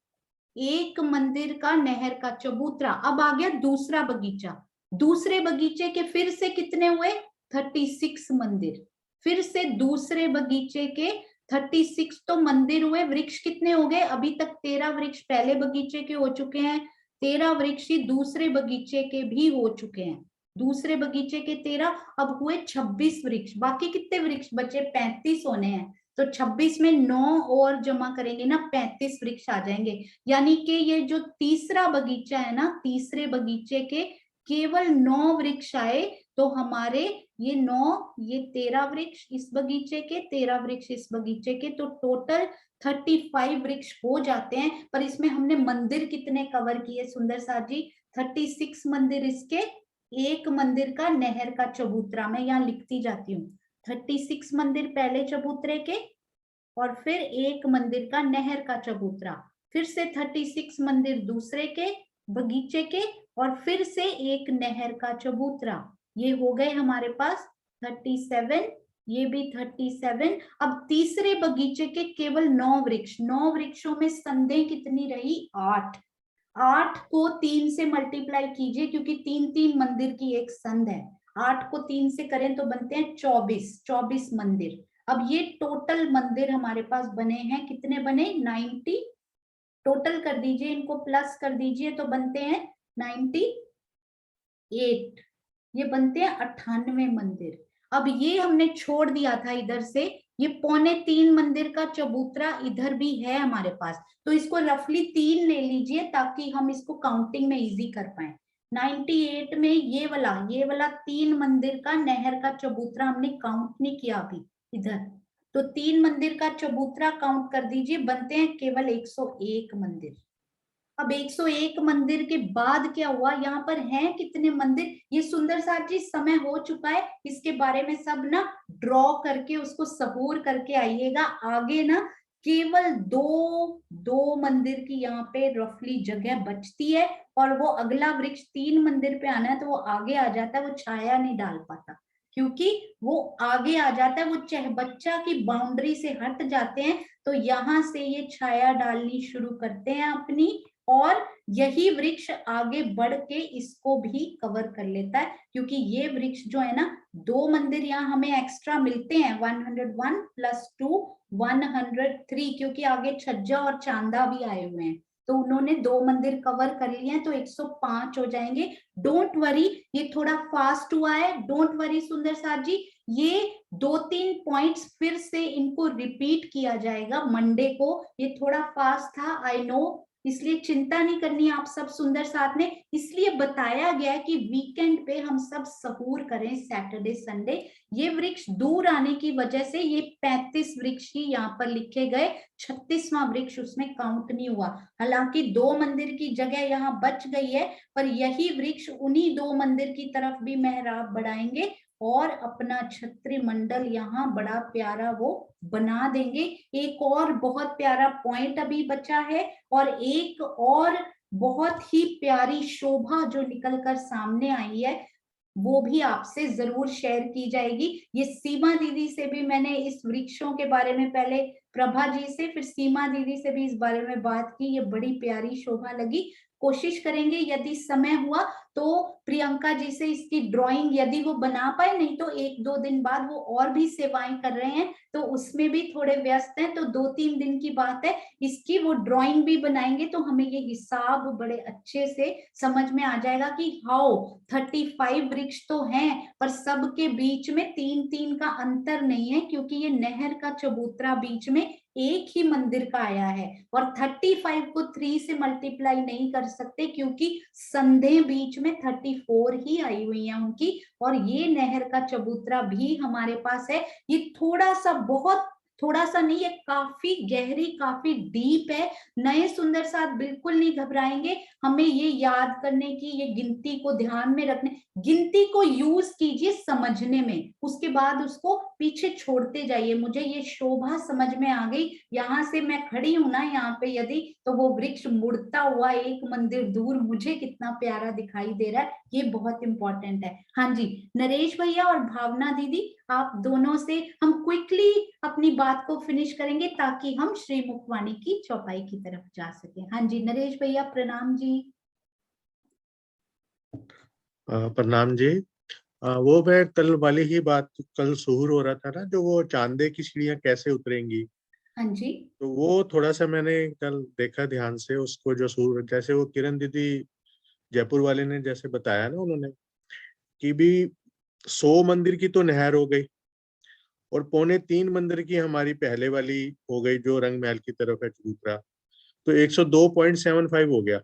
1 मंदिर का नहर का चबूतरा। अब आ गया दूसरा बगीचा, दूसरे बगीचे के फिर से कितने हुए? 36 मंदिर। फिर से दूसरे बगीचे के 36 तो मंदिर हुए, वृक्ष कितने हो गए? अभी तक 13 वृक्ष पहले बगीचे के हो चुके हैं, 13 वृक्ष ही दूसरे बगीचे के भी हो चुके हैं। दूसरे बगीचे के 13, अब हुए 26 वृक्ष। बाकी कितने वृक्ष बचे? 35 होने हैं। तो 26 में 9 और जमा करेंगे ना, 35 वृक्ष आ जाएंगे। यानी कि ये जो तीसरा बगीचा है ना, तीसरे बगीचे के केवल 9 वृक्ष आए। तो हमारे ये 9, ये 13 वृक्ष इस बगीचे के, 13 वृक्ष इस बगीचे के, तो टोटल 35 वृक्ष हो जाते हैं। पर इसमें हमने मंदिर कितने कवर किए सुंदर साथ जी? 36 मंदिर इसके, एक मंदिर का नहर का चबूतरा। मैं यहाँ लिखती जाती हूँ, 36 मंदिर पहले चबूतरे के, और फिर एक मंदिर का नहर का चबूतरा, फिर से 36 मंदिर दूसरे के बगीचे के, और फिर से एक नहर का चबूतरा। ये हो गए हमारे पास 37, ये भी 37। अब तीसरे बगीचे के केवल 9 वृक्ष, 9 वृक्षों में संदेह कितनी रही? 8। 8 को 3 से मल्टीप्लाई कीजिए, क्योंकि 3-3 मंदिर की एक संध है। 8 को 3 से करें तो बनते हैं 24 मंदिर। अब ये टोटल मंदिर हमारे पास बने हैं, कितने बने? 90। टोटल कर दीजिए, इनको प्लस कर दीजिए तो बनते हैं 98। ये बनते हैं 98 मंदिर। अब ये हमने छोड़ दिया था इधर से, ये 2.25 मंदिर का चबूतरा इधर भी है हमारे पास, तो इसको रफली 3 ले लीजिए ताकि हम इसको काउंटिंग में इजी कर पाए। 98 में ये वाला 3 मंदिर का नहर का चबूतरा हमने काउंट नहीं किया अभी इधर, तो 3 मंदिर का चबूतरा काउंट कर दीजिए, बनते हैं केवल 101 मंदिर। अब 101 मंदिर के बाद क्या हुआ? यहाँ पर हैं कितने मंदिर? ये सुंदर साथ जी समय हो चुका है, इसके बारे में सब ना ड्रॉ करके उसको सबूर करके आइएगा। आगे ना केवल दो मंदिर की यहाँ पे रफली जगह बचती है, और वो अगला वृक्ष 3 मंदिर पे आना है तो वो आगे आ जाता है, वो छाया नहीं डाल पाता क्योंकि वो आगे आ जाता है, वो चहबच्चा की बाउंड्री से हट जाते हैं, तो यहाँ से ये छाया डालनी शुरू करते हैं अपनी, और यही वृक्ष आगे बढ़ के इसको भी कवर कर लेता है, क्योंकि ये वृक्ष जो है ना, 2 मंदिर यहाँ हमें एक्स्ट्रा मिलते हैं, 101 + 2 103, क्योंकि आगे छज्जा और चांदा भी आए हुए हैं, तो उन्होंने 2 मंदिर कवर कर लिए हैं, तो 105 हो जाएंगे। डोंट वरी, ये थोड़ा फास्ट हुआ है, डोंट वरी सुंदर साथ जी, ये 2-3 पॉइंट्स फिर से इनको रिपीट किया जाएगा मंडे को। ये थोड़ा फास्ट था, आई नो, इसलिए चिंता नहीं करनी आप सब सुंदर साथ ने, इसलिए बताया गया है कि वीकेंड पे हम सब सहूर करें, सैटरडे संडे। ये वृक्ष दूर आने की वजह से ये 35 वृक्ष ही यहाँ पर लिखे गए, 36वां वृक्ष उसमें काउंट नहीं हुआ। हालांकि 2 मंदिर की जगह यहाँ बच गई है, पर यही वृक्ष उन्हीं 2 मंदिर की तरफ भी मेहराब बढ़ाएंगे और अपना छत्री मंडल यहाँ बड़ा प्यारा वो बना देंगे। एक और बहुत प्यारा पॉइंट अभी बचा है, और एक और बहुत ही प्यारी शोभा जो निकलकर सामने आई है, वो भी आपसे जरूर शेयर की जाएगी। ये सीमा दीदी से भी मैंने इस वृक्षों के बारे में, पहले प्रभा जी से, फिर सीमा दीदी से भी इस बारे में बात की, ये बड़ी प्यारी शोभा लगी। कोशिश करेंगे यदि समय हुआ तो प्रियंका जी से इसकी ड्राइंग यदि वो बना पाए, नहीं तो 1-2 दिन बाद वो और भी सेवाएं कर रहे हैं तो उसमें भी थोड़े व्यस्त हैं, तो 2-3 दिन की बात है, इसकी वो ड्राइंग भी बनाएंगे तो हमें ये हिसाब बड़े अच्छे से समझ में आ जाएगा कि हाउ 35 वृक्ष तो हैं, पर सबके बीच में 3-3 का अंतर नहीं है, क्योंकि ये नहर का चबूतरा बीच में एक ही मंदिर का आया है, और 35 को 3 से मल्टीप्लाई नहीं कर सकते क्योंकि संधे बीच में 34 ही आई हुई है उनकी, और ये नहर का चबूतरा भी हमारे पास है। ये थोड़ा सा, बहुत थोड़ा सा नहीं, ये काफी गहरी, काफी डीप है। नए सुंदर साथ बिल्कुल नहीं घबराएंगे, हमें ये याद करने की, ये गिनती को ध्यान में रखने, गिनती को यूज कीजिए समझने में, उसके बाद उसको पीछे छोड़ते जाइए। मुझे ये शोभा समझ में आ गई, यहाँ से मैं खड़ी हूं ना यहाँ पे यदि, तो वो वृक्ष मुड़ता हुआ एक मंदिर दूर मुझे कितना प्यारा दिखाई दे रहा है, ये बहुत इंपॉर्टेंट है। हाँ जी, नरेश भैया और भावना दीदी, आप दोनों से हम क्विकली अपनी बात को फिनिश करेंगे ताकि हम श्री मुखवाणी की चौपाई की तरफ जा सके। हाँ जी नरेश भैया, प्रणाम जी। प्रणाम जी। वो मैं कल वाली ही बात, कल सुहूर हो रहा था ना, जो वो चांदे की सीढ़ियां कैसे उतरेंगी, हाँ जी, तो वो थोड़ा सा मैंने कल देखा ध्यान से उसको, जो सुहूर, जैसे वो किरण दीदी जयपुर वाले ने जैसे बताया ना उन्होंने, कि भी 100 मंदिर की तो नहर हो गई और 2.25 मंदिर की हमारी पहले वाली हो गई जो रंग महल की तरफ है चबूतरा, तो 102.75 हो गया।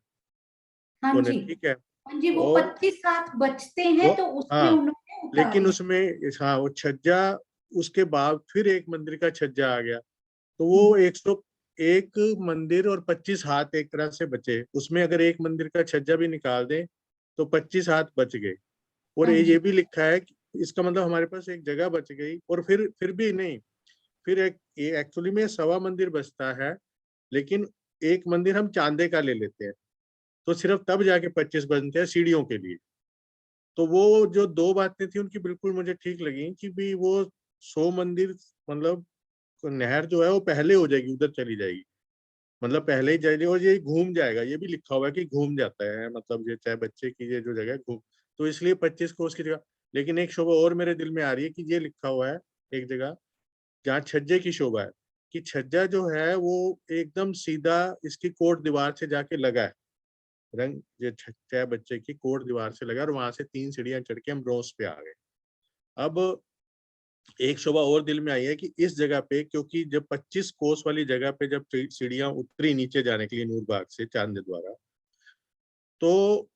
हाँ जी, ठीक है, हाँ जी, वो और 25 साथ बचते हैं तो उसमें हाँ, उन्होंने उतार लेकिन दिया। उसमें हाँ वो छज्जा, उसके बाद फिर एक मंदिर का छज्जा आ गया, तो वो 101 मंदिर और 25 हाथ एक तरह से बचे। उसमें अगर एक मंदिर का छज्जा भी निकाल दें तो 25 हाथ बच गए। और हाँ ये जी। भी लिखा है कि इसका मतलब हमारे पास एक जगह बच गई। और फिर भी नहीं, फिर एक एक्चुअली में 1.25 मंदिर बचता है, लेकिन एक मंदिर हम चांदे का ले लेते हैं, तो सिर्फ तब जाके 25 बनते हैं सीढ़ियों के लिए। तो वो जो 2 बातें थी उनकी बिल्कुल मुझे ठीक लगी कि भी वो 100 मंदिर, मतलब नहर जो है वो पहले हो जाएगी, उधर चली जाएगी, मतलब पहले ही जाएगी और ये घूम जाएगा। ये भी लिखा हुआ है कि घूम जाता है, मतलब ये चाहे बच्चे की ये जो जगह घूम, तो इसलिए 25 कोस की जगह। लेकिन एक शोभा और मेरे दिल में आ रही है कि ये लिखा हुआ है एक जगह जहाँ छज्जे की शोभा है, कि छज्जा जो है वो एकदम सीधा इसकी कोट दीवार से जाके लगा है। रंग ये छज्जा बच्चे की कोट दीवार से लगा और वहां से 3 सीढ़ियां चढ़ के हम ब्रोंज पे आ गए। अब एक शोभा और दिल में आई है कि इस जगह पे, क्योंकि जब 25 कोस वाली जगह पे जब सीढ़ियां उतरी नीचे जाने के लिए नूरबाग से चांद द्वारा, तो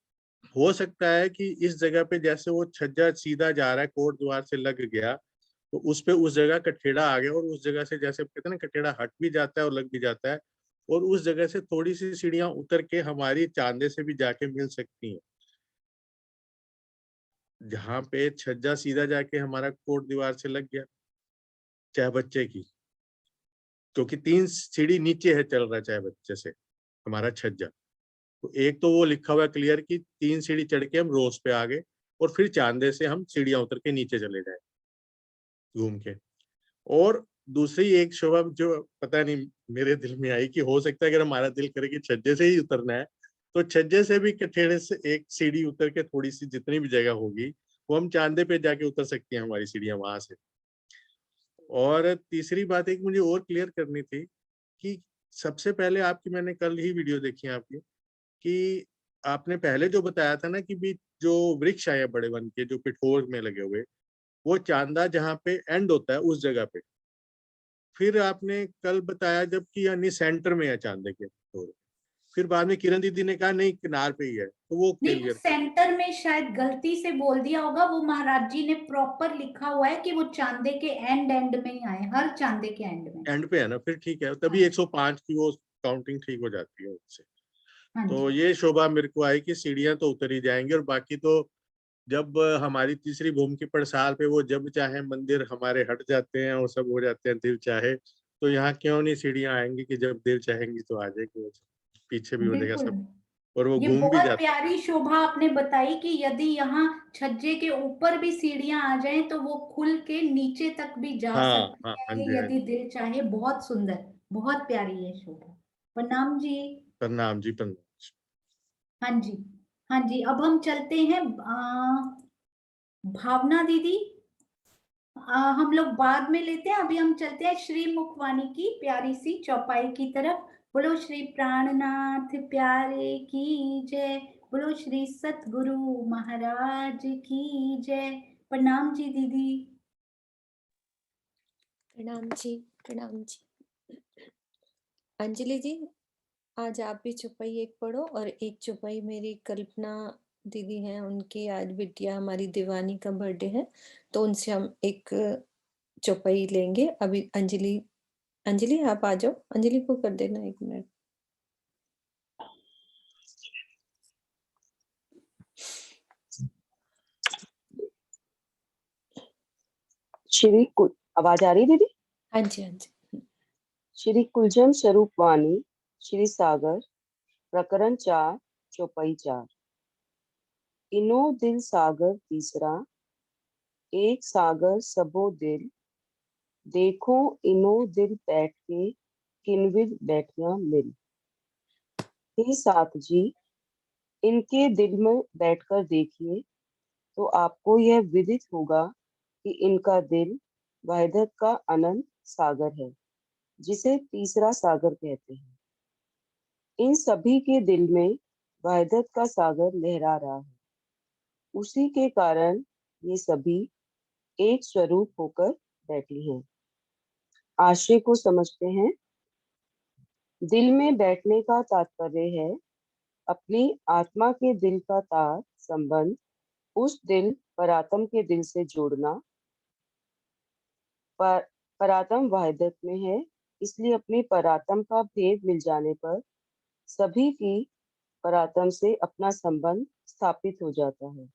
हो सकता है कि इस जगह पे जैसे वो छज्जा सीधा जा रहा है कोट द्वार से लग गया, तो उस पे उस जगह कठेड़ा आ गया और उस जगह से जैसे कहते हैं ना कठेड़ा हट भी जाता है और लग भी जाता है, और उस जगह से थोड़ी सी सीढ़ियां उतर के हमारी चांदे से भी जाके मिल सकती हैं, जहाँ पे छज्जा सीधा जाके हमारा कोट दीवार से लग गया चाहे बच्चे की, क्योंकि 3 सीढ़ी नीचे है चल रहा है चाहे बच्चे से हमारा छज्जा। तो एक तो वो लिखा हुआ है क्लियर कि 3 सीढ़ी चढ़ के हम रोज पे आ गए और फिर चांदे से हम सीढ़ियां उतर के नीचे चले जाए घूम के। और दूसरी एक शोभा जो पता नहीं मेरे दिल में आई कि हो सकता है अगर हमारा दिल करे कि छज्जे से ही उतरना है, तो छज्जे से भी कठेड़े से एक सीढ़ी उतर के थोड़ी सी जितनी भी जगह होगी वो हम चांदे पे जाके उतर सकती हैं हमारी सीढ़ियां वहां से। और तीसरी बात एक मुझे और क्लियर करनी थी कि सबसे पहले आपकी मैंने कल ही वीडियो देखी है आपकी, कि आपने पहले जो बताया था ना कि भी जो वृक्ष आए बड़े वन के जो पिठोर में लगे हुए, वो चांदा जहाँ पे एंड होता है उस जगह पे। फिर आपने कल बताया जब कि यानी सेंटर में है चांदे के पिठोर, फिर बाद में किरण दीदी ने कहा नहीं किनार पे ही है, तो वो नहीं, क्लियर। सेंटर में शायद गलती से बोल दिया होगा, वो महाराज जी ने प्रॉपर लिखा हुआ है कि वो चांदे के एंड में ही आए, हर चांदे के एंड में। एंड पे है ना, फिर ठीक है, तभी 105 की वो काउंटिंग ठीक हो जाती है उससे। हाँ तो जी। ये शोभा मेरे को आई कि सीढ़ियां तो उतर ही जाएंगी, और बाकी तो जब हमारी तीसरी भूमि की पड़साल पे वो जब चाहे मंदिर हमारे हट जाते हैं और सब हो जाते हैं दिल चाहे, तो यहाँ क्यों नहीं सीढ़ियां आएंगी कि जब दिल चाहेंगी तो आ जाएगी, वो पीछे भी हो जाएगा बिल्कुल, सब, और वो ये घूम भी बहुत जाता है। प्यारी शोभा आपने बताई कि यदि यहाँ छज्जे के ऊपर भी सीढ़ियां आ जाएं तो वो खुल के नीचे तक भी जा हाँ सकती हाँ हाँ है जी, हाँ यदि जी। दिल चाहे। बहुत सुंदर, बहुत प्यारी है शोभा। प्रणाम जी। प्रणाम जी, प्रणाम। हाँ जी। हाँ जी, अब हम चलते हैं भावना दीदी। हम लोग बाद में लेते हैं, अभी हम चलते हैं श्री मुखवाणी की प्यारी सी चौपाई की तरफ। बोलो श्री प्राणनाथ प्यारे की जय, बोलो श्री सतगुरु महाराज की जय। प्रणाम जी दीदी। प्रणाम जी, प्रणाम जी। अंजलि जी, आज आप भी चौपाई एक पढ़ो और एक चौपाई मेरी कल्पना दीदी हैं, उनकी आज बिटिया हमारी दीवानी का बर्थडे है, तो उनसे हम एक चौपाई लेंगे। अभी अंजलि, अंजलि आप आ जाओ, अंजलि को कर देना 1 मिनट। श्री कुल आवाज आ रही है दीदी? हाँ जी, हाँ जी। श्री कुलजन स्वरूप वाणी श्री सागर प्रकरण 4 चौपाई 4। इनो दिल सागर तीसरा, एक सागर सबो दिल, देखो इनो दिल बैठ के किनविद बैठिया मिल। हे साथ जी, इनके दिल में बैठकर देखिए तो आपको यह विदित होगा कि इनका दिल वहदत का अनंत सागर है, जिसे तीसरा सागर कहते हैं। इन सभी के दिल में वहदत का सागर लहरा रहा है, उसी के कारण ये सभी एक स्वरूप होकर बैठी हैं। आशय को समझते हैं। दिल में बैठने का तात्पर्य है अपनी आत्मा के दिल का तार संबंध उस दिल परात्म के दिल से जोड़ना। परात्म वहदत में है, इसलिए अपनी परात्म का भेद मिल जाने पर सभी की परातम से अपना संबंध स्थापित हो जाता है।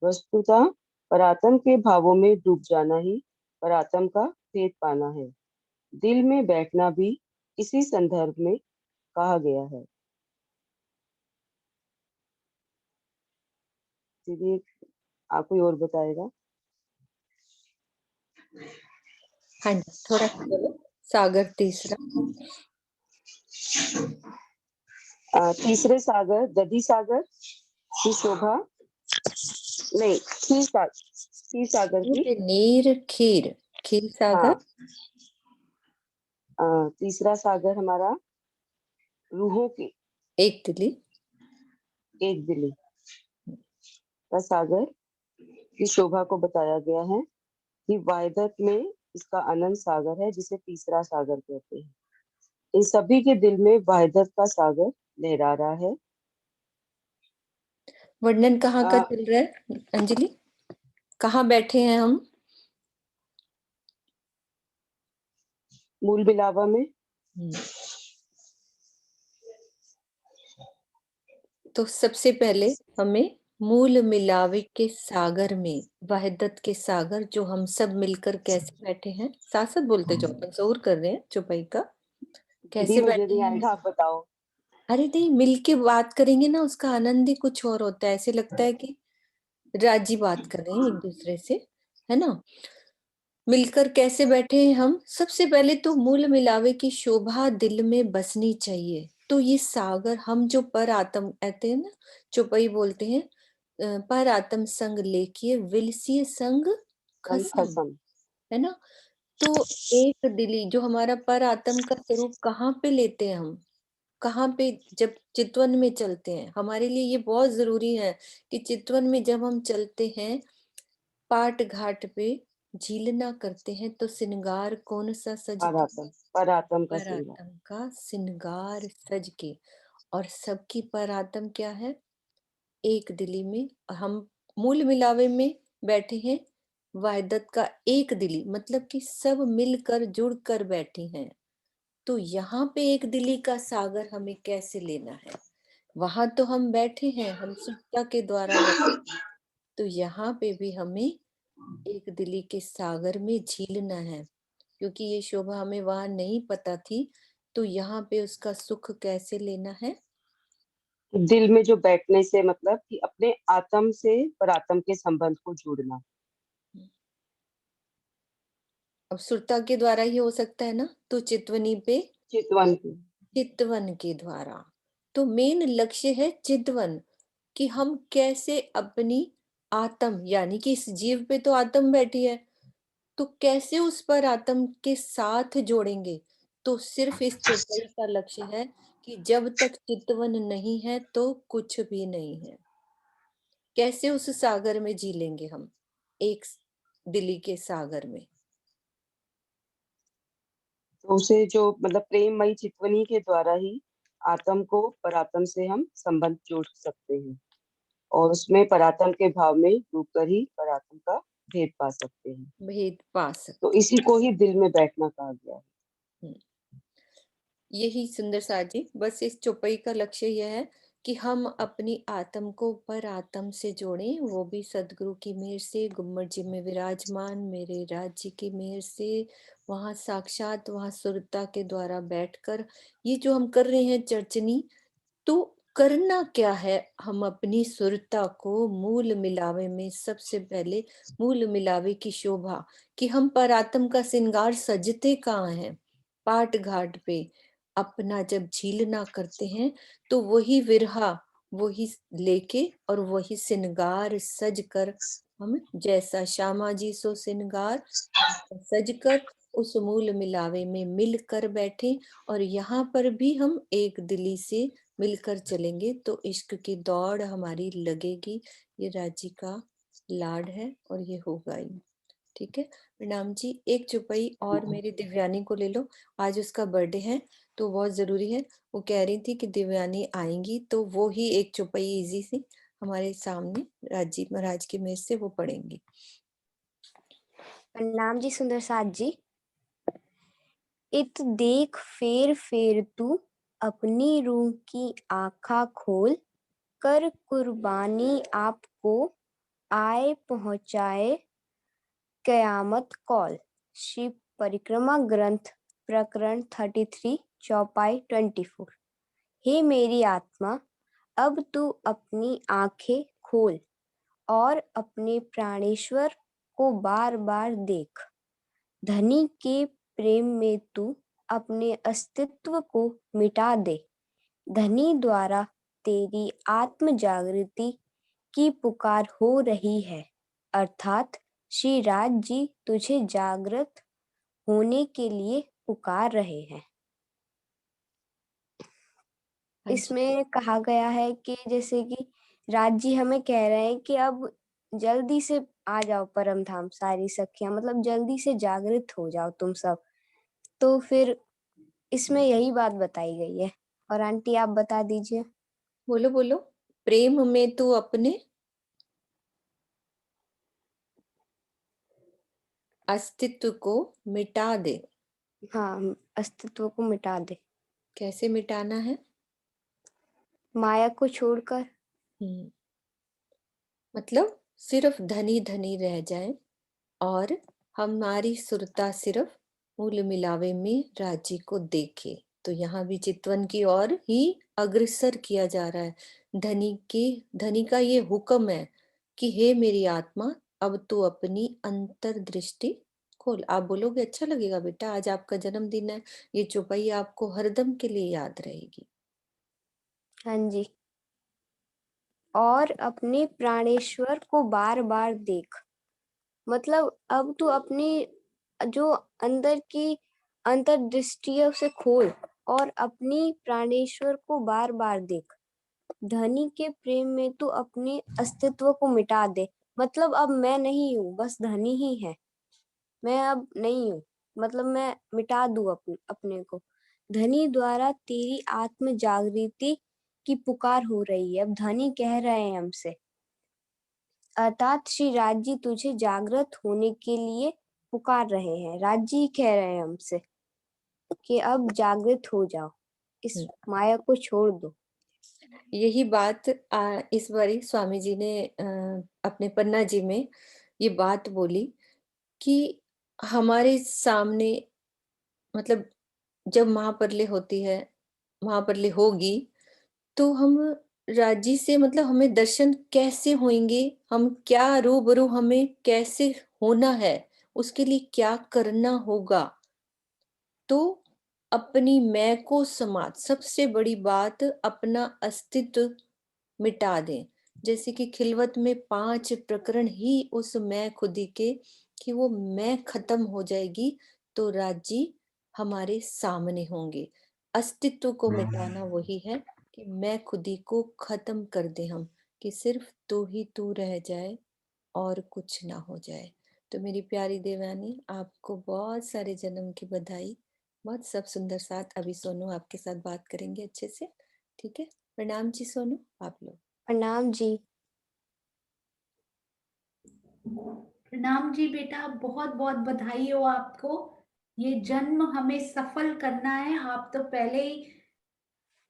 वस्तुतः परातम के भावों में डूब जाना ही परातम का भेद पाना है। दिल में बैठना भी इसी संदर्भ में कहा गया है। दीदी आप कोई और बताएगा? हाँ जी, थोड़ा सा बोलो। सागर तीसरा। तीसरे सागर दधी सागर की शोभा नहीं, खीर सागर की नीर खीर सागर। तीसरा सागर हमारा रूहों की एक दिली का सागर की शोभा को बताया गया है कि वायदत में इसका अनंत सागर है, जिसे तीसरा सागर कहते हैं। इन सभी के दिल में वायदत का सागर लहरा रहा है। वर्णन कहाँ का चल रहा है अंजलि? कहाँ बैठे हैं हम? मूल मिलावा में। तो सबसे पहले हमें मूल मिलावे के सागर में, वहदत के सागर जो हम सब मिलकर कैसे बैठे हैं, साथ साथ बोलते जाओ, अपन जरूर कर रहे हैं चौपाई का। कैसे मुझे बैठे नहीं हैं? आएगा, आप बताओ। अरे नहीं, मिल के बात करेंगे ना, उसका आनंद ही कुछ और होता है। ऐसे लगता है कि राजी बात कर रहे हैं एक दूसरे से, है ना। मिलकर कैसे बैठे हैं हम? सबसे पहले तो मूल मिलावे की शोभा दिल में बसनी चाहिए। तो ये सागर, हम जो पर आत्म कहते हैं ना, चौपाई बोलते हैं, पर आत्म संग लेकिए विलसिए संग खसम, है ना। तो एक दिली जो हमारा पर आत्म का स्वरूप कहाँ पे लेते हैं हम? कहाँ पे? जब चितवन में चलते हैं। हमारे लिए ये बहुत जरूरी है कि चितवन में जब हम चलते हैं, पाट घाट पे झीलना करते हैं, तो श्रृंगार कौन सा सजता? परातम का श्रृंगार सज के। और सबकी परातम क्या है? एक दिली में हम मूल मिलावे में बैठे हैं, वायदत का एक दिली, मतलब कि सब मिलकर जुड़कर बैठे हैं। तो यहाँ पे एक दिली का सागर हमें कैसे लेना है? वहां तो हम बैठे हैं, हम सुरता के द्वारा बैठे हैं। तो यहाँ पे भी हमें एक दिली के सागर में झीलना है, क्योंकि ये शोभा हमें वहां नहीं पता थी। तो यहाँ पे उसका सुख कैसे लेना है? दिल में जो बैठने से मतलब कि अपने आत्म से परात्म के संबंध को जोड़ना। अब सुरता के द्वारा ही हो सकता है ना, तो चितवनी पे चितवन के द्वारा। तो मेन लक्ष्य है चितवन, कि हम कैसे अपनी आत्म, यानी कि इस जीव पे तो आत्म बैठी है, तो कैसे उस पर आत्म के साथ जोड़ेंगे? तो सिर्फ इस चौपाई का लक्ष्य है कि जब तक चितवन नहीं है तो कुछ भी नहीं है। कैसे उस सागर में जी लेंगे हम, एक दिली के सागर में? तो उसे जो मतलब प्रेममयी चितवनी के द्वारा ही आत्म को परात्म से हम संबंध जोड़ सकते हैं, और उसमें परात्म के भाव में डूबकर ही परात्म का भेद पा सकते हैं। तो इसी को ही दिल में बैठना कहा गया है। यही सुंदर साथ जी, बस इस चौपाई का लक्ष्य यह है कि हम अपनी आत्म को पर आत्म से जोड़ें, वो भी सदगुरु की मेहर से, गुम्मट जी में विराजमान मेरे राज्य की मेहर से, वहाँ साक्षात वहाँ सुरता के द्वारा बैठकर ये जो हम कर रहे हैं चर्चनी, तो करना क्या है? हम अपनी सुरता को मूल मिलावे में, सबसे पहले मूल मिलावे की शोभा, कि हम पर आत्म का श्रृंगार सजते कहाँ हैं? पाट घाट पे अपना जब झीलना करते हैं, तो वही विरहा, वही लेके और वही श्रृंगार सज कर, हम जैसा श्यामा जी सो श्रृंगार सज कर उस मूल मिलावे में मिलकर बैठे। और यहाँ पर भी हम एक दिली से मिलकर चलेंगे तो इश्क की दौड़ हमारी लगेगी। ये राजी का लाड है और ये होगा ही। ठीक है प्रणाम जी। एक चौपाई और मेरी दिव्यानी को ले लो, आज उसका बर्थडे है तो बहुत जरूरी है। वो कह रही थी कि दिव्यानी आएंगी तो वो ही एक चौपाई इजी सी हमारे सामने राजी महाराज की मेहर से वो पढ़ेंगी। प्रणाम जी सुंदर साथ जी। इत देख फेर फेर तू अपनी रूह की आँखा खोल कर कुर्बानी आपको आए पहुँचाए कयामत कौल। श्री परिक्रमा ग्रंथ प्रकरण 33 चौपाई 24। हे मेरी आत्मा, अब तू अपनी आंखें खोल और अपने प्राणेश्वर को बार बार देख। धनी के प्रेम में तू अपने अस्तित्व को मिटा दे। धनी द्वारा तेरी आत्म जागृति की पुकार हो रही है, अर्थात श्री राज जी तुझे जागृत होने के लिए पुकार रहे हैं। इसमें कहा गया है कि जैसे कि राज जी हमें कह रहे हैं कि अब जल्दी से आ जाओ परम धाम सारी सखियां, मतलब जल्दी से जागृत हो जाओ तुम सब। तो फिर इसमें यही बात बताई गई है। और आंटी आप बता दीजिए। बोलो बोलो। प्रेम में तू अपने अस्तित्व को मिटा दे। हाँ, अस्तित्व को मिटा दे। कैसे मिटाना है? माया को छोड़कर। मतलब सिर्फ धनी धनी रह जाए और हमारी सुरता सिर्फ मूल मिलावे में राजी को देखे। तो यहाँ भी चितवन की ओर ही अग्रसर किया जा रहा है। धनी का ये हुक्म है कि हे मेरी आत्मा, अब तू अपनी अंतर्दृष्टि खोल। आप बोलोगे अच्छा लगेगा बेटा, आज आपका जन्मदिन है, ये चौपाई आपको हरदम के लिए याद रहेगी। हाँ जी। और अपने प्राणेश्वर को बार बार देख, मतलब अब तू अपनी जो अंदर की अंतर्दृष्टि है उसे खोल और अपनी प्राणेश्वर को बार बार देख। धनी के प्रेम में तू अपने अस्तित्व को मिटा दे, मतलब अब मैं नहीं हूँ, बस धनी ही है। मैं अब नहीं हूँ, मतलब मैं मिटा दूं अपने को। धनी द्वारा तेरी आत्म जागृति की पुकार हो रही है। अब धनी कह रहे हैं हमसे, अर्थात श्री राज जी तुझे जागृत होने के लिए पुकार रहे हैं। राज जी कह रहे हैं हमसे कि अब जागृत हो जाओ, इस माया को छोड़ दो। यही बात इस बारी स्वामी जी ने अपने पन्ना जी में ये बात बोली कि हमारे सामने, मतलब जब महाप्रलय होती है, महाप्रलय होगी, तो हम राजी से, मतलब हमें दर्शन कैसे होंगे, हम क्या रूबरू, हमें कैसे होना है, उसके लिए क्या करना होगा। तो अपनी मैं को समाज, सबसे बड़ी बात अपना अस्तित्व मिटा दें। जैसे कि खिलवत में 5 प्रकरण ही उस मैं खुदी के, कि वो मैं खत्म हो जाएगी तो राजी हमारे सामने होंगे। अस्तित्व को मिटाना वही है कि मैं खुदी को खत्म कर दे हम, कि सिर्फ तू ही तू रह जाए और कुछ ना हो जाए। तो मेरी प्यारी देवानी, आपको बहुत सारे जन्म की बधाई। बहुत सब सुंदर साथ। अभी सोनू आपके साथ बात करेंगे अच्छे से, ठीक है? प्रणाम जी सोनू, आप लोग। प्रणाम जी। प्रणाम जी बेटा, बहुत बहुत बधाई हो आपको। ये जन्म हमें सफल करना है। आप तो पहले ही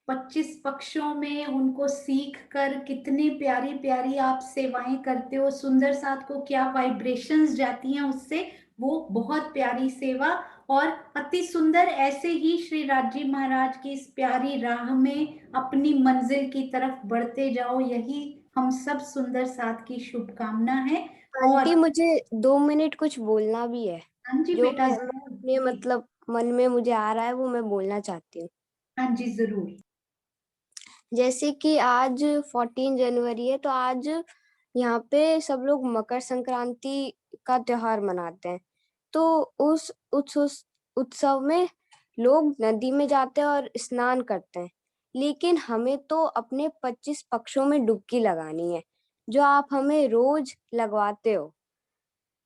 25 पक्षों में उनको सीख कर कितनी प्यारी प्यारी आप सेवाएं करते हो। सुंदर साथ को क्या वाइब्रेशंस जाती हैं उससे, वो बहुत प्यारी सेवा। और अति सुंदर ऐसे ही श्री राजी महाराज की इस प्यारी राह में अपनी मंजिल की तरफ बढ़ते जाओ, यही हम सब सुंदर साथ की शुभकामना है। आंटी मुझे 2 मिनट कुछ बोलना भी है। हाँ जी जो बेटा, मैं जरूर अपने मतलब मन में मुझे आ रहा है वो मैं बोलना चाहती हूँ। हाँ जी जरूर। जैसे कि आज 14 जनवरी है, तो आज यहाँ पे सब लोग मकर संक्रांति का त्योहार मनाते हैं। तो उस उत्सव में लोग नदी में जाते हैं और स्नान करते हैं। लेकिन हमें तो अपने 25 पक्षों में डुबकी लगानी है, जो आप हमें रोज लगवाते हो।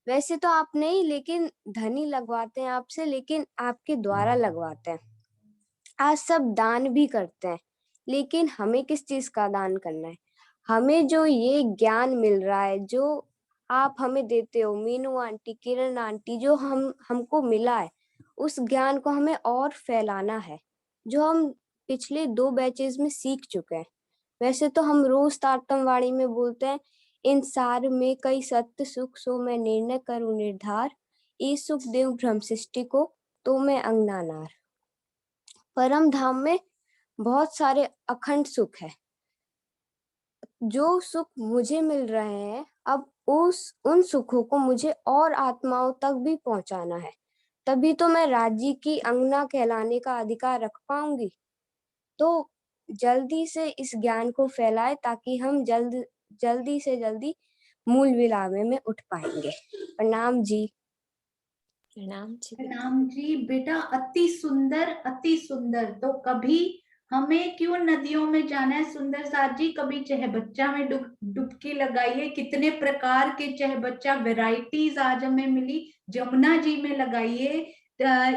वैसे तो आप नहीं, लेकिन धनी लगवाते हैं आपसे, लेकिन आपके द्वारा लगवाते हैं। आज सब दान भी करते हैं, लेकिन हमें किस चीज का दान करना है? हमें जो ये ज्ञान मिल रहा है, जो आप हमें देते हो, मीनू आंटी, किरण आंटी, जो हमको मिला है, उस ज्ञान को हमें और फैलाना है। जो हम पिछले 2 बैचेस में सीख चुके हैं। वैसे तो हम रोज तारतम वाणी में बोलते हैं, इन सार में कई सत्य सुख सो मैं निर्णय करूं निर्धार, ई सुख देव ब्रह्म सृष्टि को तो मैं अंगना नार। परम धाम में बहुत सारे अखंड सुख है। जो सुख मुझे मिल रहे हैं, अब उन सुखों को मुझे और आत्माओं तक भी पहुंचाना है, तभी तो मैं राज्य की अंगना कहलाने का अधिकार रख पाऊंगी। तो जल्दी से इस ज्ञान को फैलाए ताकि हम जल्दी से जल्दी मूल विलामे में उठ पाएंगे। प्रणाम जी। प्रणाम जी। प्रणाम जी बेटा, अति सुंदर अति सुंदर। तो कभी हमें क्यों नदियों में जाना है सुंदर साथ जी, कभी चहबच्चा में डुबकी लगाइए। कितने प्रकार के चहबच्चा वैरायटीज आज हमें मिली। जमुना जी में लगाइए,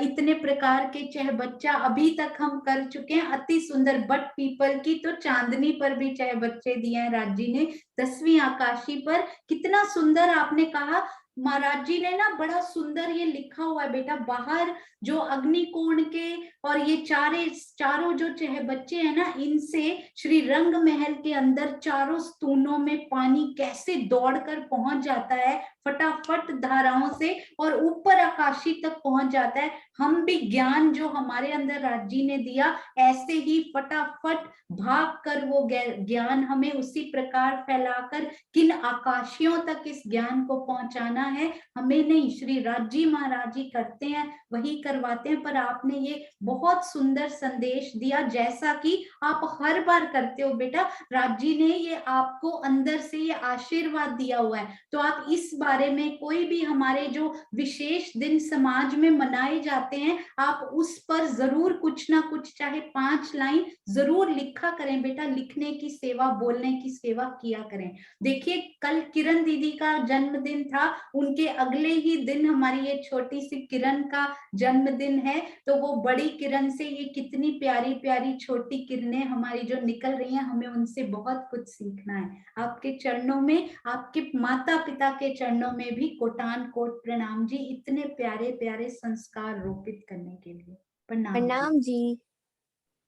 इतने प्रकार के चहबच्चा अभी तक हम कर चुके हैं। अति सुंदर। बट पीपल की तो चांदनी पर भी चहबच्चे दिए हैं राज जी ने, 10वीं आकाशी पर। कितना सुंदर आपने कहा। महाराज जी ने ना बड़ा सुंदर ये लिखा हुआ है बेटा, बाहर जो अग्निकोण के और ये चारों जो चहबच्चे हैं ना, इनसे श्री रंग महल के अंदर चारों स्तूनों में पानी कैसे दौड़कर पहुंच जाता है फटाफट धाराओं से, और ऊपर आकाशी तक पहुंच जाता है। हम भी ज्ञान जो हमारे अंदर राज जी ने दिया, ऐसे ही फटाफट भाग कर वो ज्ञान हमें उसी प्रकार फैलाकर किन आकाशियों तक इस ज्ञान को पहुंचाना है हमें नहीं, श्री राज जी महाराज जी करते हैं, वही करवाते हैं। पर आपने ये बहुत सुंदर संदेश दिया, जैसा कि आप हर बार करते हो बेटा। राज जी ने ये आपको अंदर से ये आशीर्वाद दिया हुआ है, तो आप इस बारे में कोई भी हमारे जो विशेष दिन समाज में मनाए जाते हैं, आप उस पर जरूर कुछ ना कुछ, चाहे 5 लाइन जरूर लिखा करें बेटा। लिखने की सेवा, बोलने की सेवा किया करें। देखिए, कल किरण दीदी का जन्मदिन था, उनके अगले ही दिन हमारी ये छोटी सी किरण का जन्मदिन है। तो वो बड़ी किरण से ये कितनी प्यारी प्यारी छोटी किरणें हमारी जो निकल रही हैं, हमें उनसे बहुत कुछ सीखना है। आपके चरणों में, आपके माता पिता के चरणों में भी कोटान कोट प्रणाम जी, इतने प्यारे प्यारे संस्कार रोपित करने के लिए। प्रणाम जी।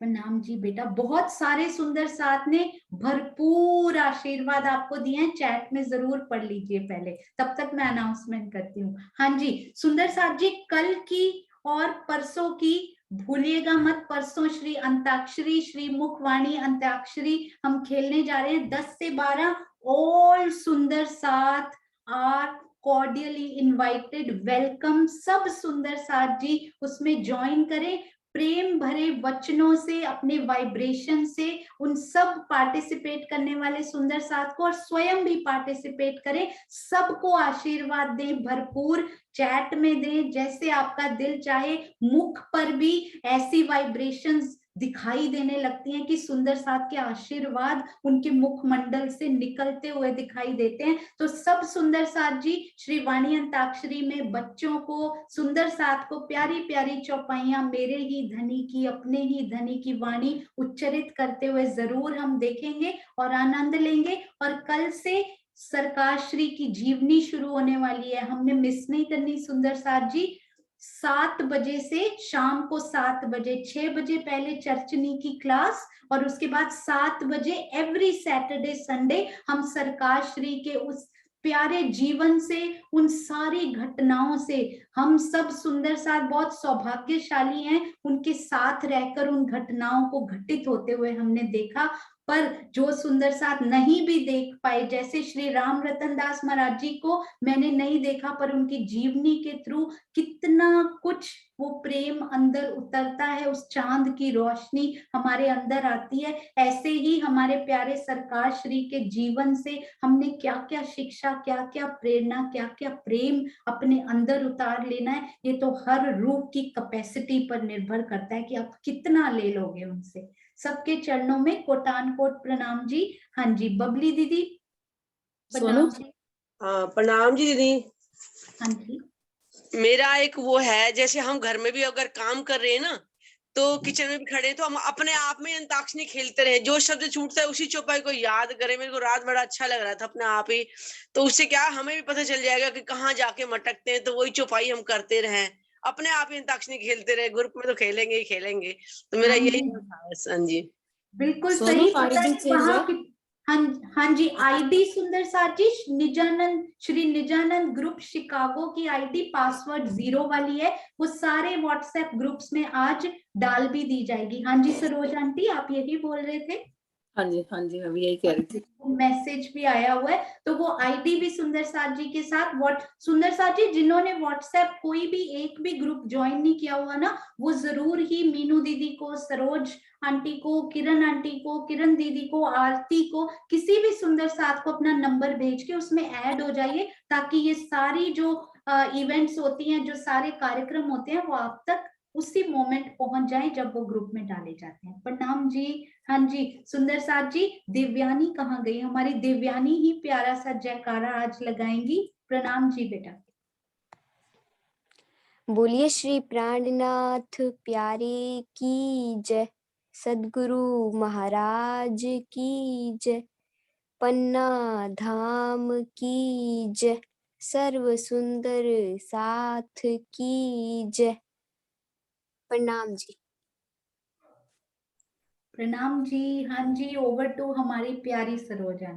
प्रणाम जी बेटा। बहुत सारे सुंदर साथ ने भरपूर आशीर्वाद आपको दिए हैं, चैट में जरूर पढ़ लीजिए पहले, तब तक मैं अनाउंसमेंट करती हूँ। हाँ जी सुंदर साथ जी, कल की और परसों की भूलिएगा मत। परसों श्री अंताक्षरी, श्री मुखवाणी अंताक्षरी हम खेलने जा रहे हैं 10 से 12। ऑल सुंदर साथ आर कॉर्डियली इनवाइटेड, वेलकम। सब सुंदर साथ जी उसमें ज्वाइन करें, प्रेम भरे वचनों से, अपने वाइब्रेशन से उन सब पार्टिसिपेट करने वाले सुंदर साथ को, और स्वयं भी पार्टिसिपेट करें। सबको आशीर्वाद दें, भरपूर चैट में दें, जैसे आपका दिल चाहे। मुख पर भी ऐसी वाइब्रेशंस दिखाई देने लगती हैं कि सुंदर साथ के आशीर्वाद उनके मुखमंडल से निकलते हुए दिखाई देते हैं। तो सब सुंदर साथ जी श्री वाणी अंताक्षरी में बच्चों को, सुंदर साथ को प्यारी प्यारी चौपाइयां मेरे ही धनी की, अपने ही धनी की वाणी उच्चरित करते हुए जरूर हम देखेंगे और आनंद लेंगे। और कल से सरकार श्री की जीवनी शुरू होने वाली है, हमने मिस नहीं करनी सुंदर साथ जी। 7 बजे से शाम को 7 बजे, 6 बजे पहले चर्चनी की क्लास, और उसके बाद 7 बजे एवरी सैटरडे संडे हम सरकार श्री के उस प्यारे जीवन से, उन सारी घटनाओं से, हम सब सुंदर साथ बहुत सौभाग्यशाली हैं, उनके साथ रहकर उन घटनाओं को घटित होते हुए हमने देखा। पर जो सुंदर साथ नहीं भी देख पाए, जैसे श्री राम रतन दास महाराज जी को मैंने नहीं देखा, पर उनकी जीवनी के थ्रू कितना कुछ वो प्रेम अंदर उतरता है, उस चांद की रोशनी हमारे अंदर आती है। ऐसे ही हमारे प्यारे सरकार श्री के जीवन से हमने क्या क्या शिक्षा, क्या क्या प्रेरणा, क्या क्या प्रेम अपने अंदर उतार लेना है। ये तो हर रूप की कैपेसिटी पर निर्भर करता है कि आप कितना ले लोगे उनसे। सबके चरणों में कोटान कोट प्रणाम जी। हाँ जी बबली दीदी प्रणाम जी। प्रणाम जी दीदी। हाँ जी। मेरा एक वो है, जैसे हम घर में भी अगर काम कर रहे हैं ना, तो किचन में भी खड़े हैं, तो हम अपने आप में अंताक्षरी खेलते रहे, जो शब्द छूटता है उसी चौपाई को याद करें। मेरे को रात बड़ा अच्छा लग रहा था अपने आप ही, तो उससे क्या हमें भी पता चल जाएगा कि कहाँ जाके मटकते हैं, तो वही चौपाई हम करते रहें। अपने आप ही अंताक्षरी खेलते रहे, ग्रुप में तो खेलेंगे ही खेलेंगे। तो मेरा यही था बस। हाँ जी, बिल्कुल सोनू, सही। पता आईडी नहीं चेंज वहाँ है? की। हाँ जी, आईडी सुंदर साजी निजानंद, श्री निजानंद ग्रुप शिकागो की आईडी पासवर्ड 0 वाली है। वो सारे व्हाट्सएप ग्रुप्स में आज डाल भी दी जाएगी। हाँ जी सरोज आंटी, आप यही बोल रहे थे? हाँ जी, मैं यही कह रही थी। मैसेज भी आया हुआ है, तो वो आईडी भी सुंदर साथ जी के साथ। सुंदर साथ जी जिन्होंने व्हाट्सएप कोई भी एक भी ग्रुप ज्वाइन नहीं किया हुआ ना, वो जरूर ही मीनू दीदी को, सरोज आंटी को, किरण आंटी को, किरण दीदी को, आरती को, किसी भी सुंदर साथ को अपना नंबर भेज के उसमें ऐड हो जाइए, ताकि ये सारी जो इवेंट्स होती हैं, जो सारे कार्यक्रम होते हैं, वो आप तक उसी मोमेंट पहुंच जाए जब वो ग्रुप में डाले जाते हैं। प्रणाम जी। हाँ जी सुंदर साथ जी, दिव्यानी कहाँ गई? हमारी दिव्यानी ही प्यारा सा जयकारा आज लगाएंगी। प्रणाम जी बेटा। बोलिए श्री प्राणनाथ प्यारे की जय, सद्गुरु महाराज की जय, पन्ना धाम की जय, सर्व सुंदर साथ की जय। प्रणाम जी। प्रणाम जी। हाँ जी, ओवर टू हमारी प्यारी सरोज आंटी।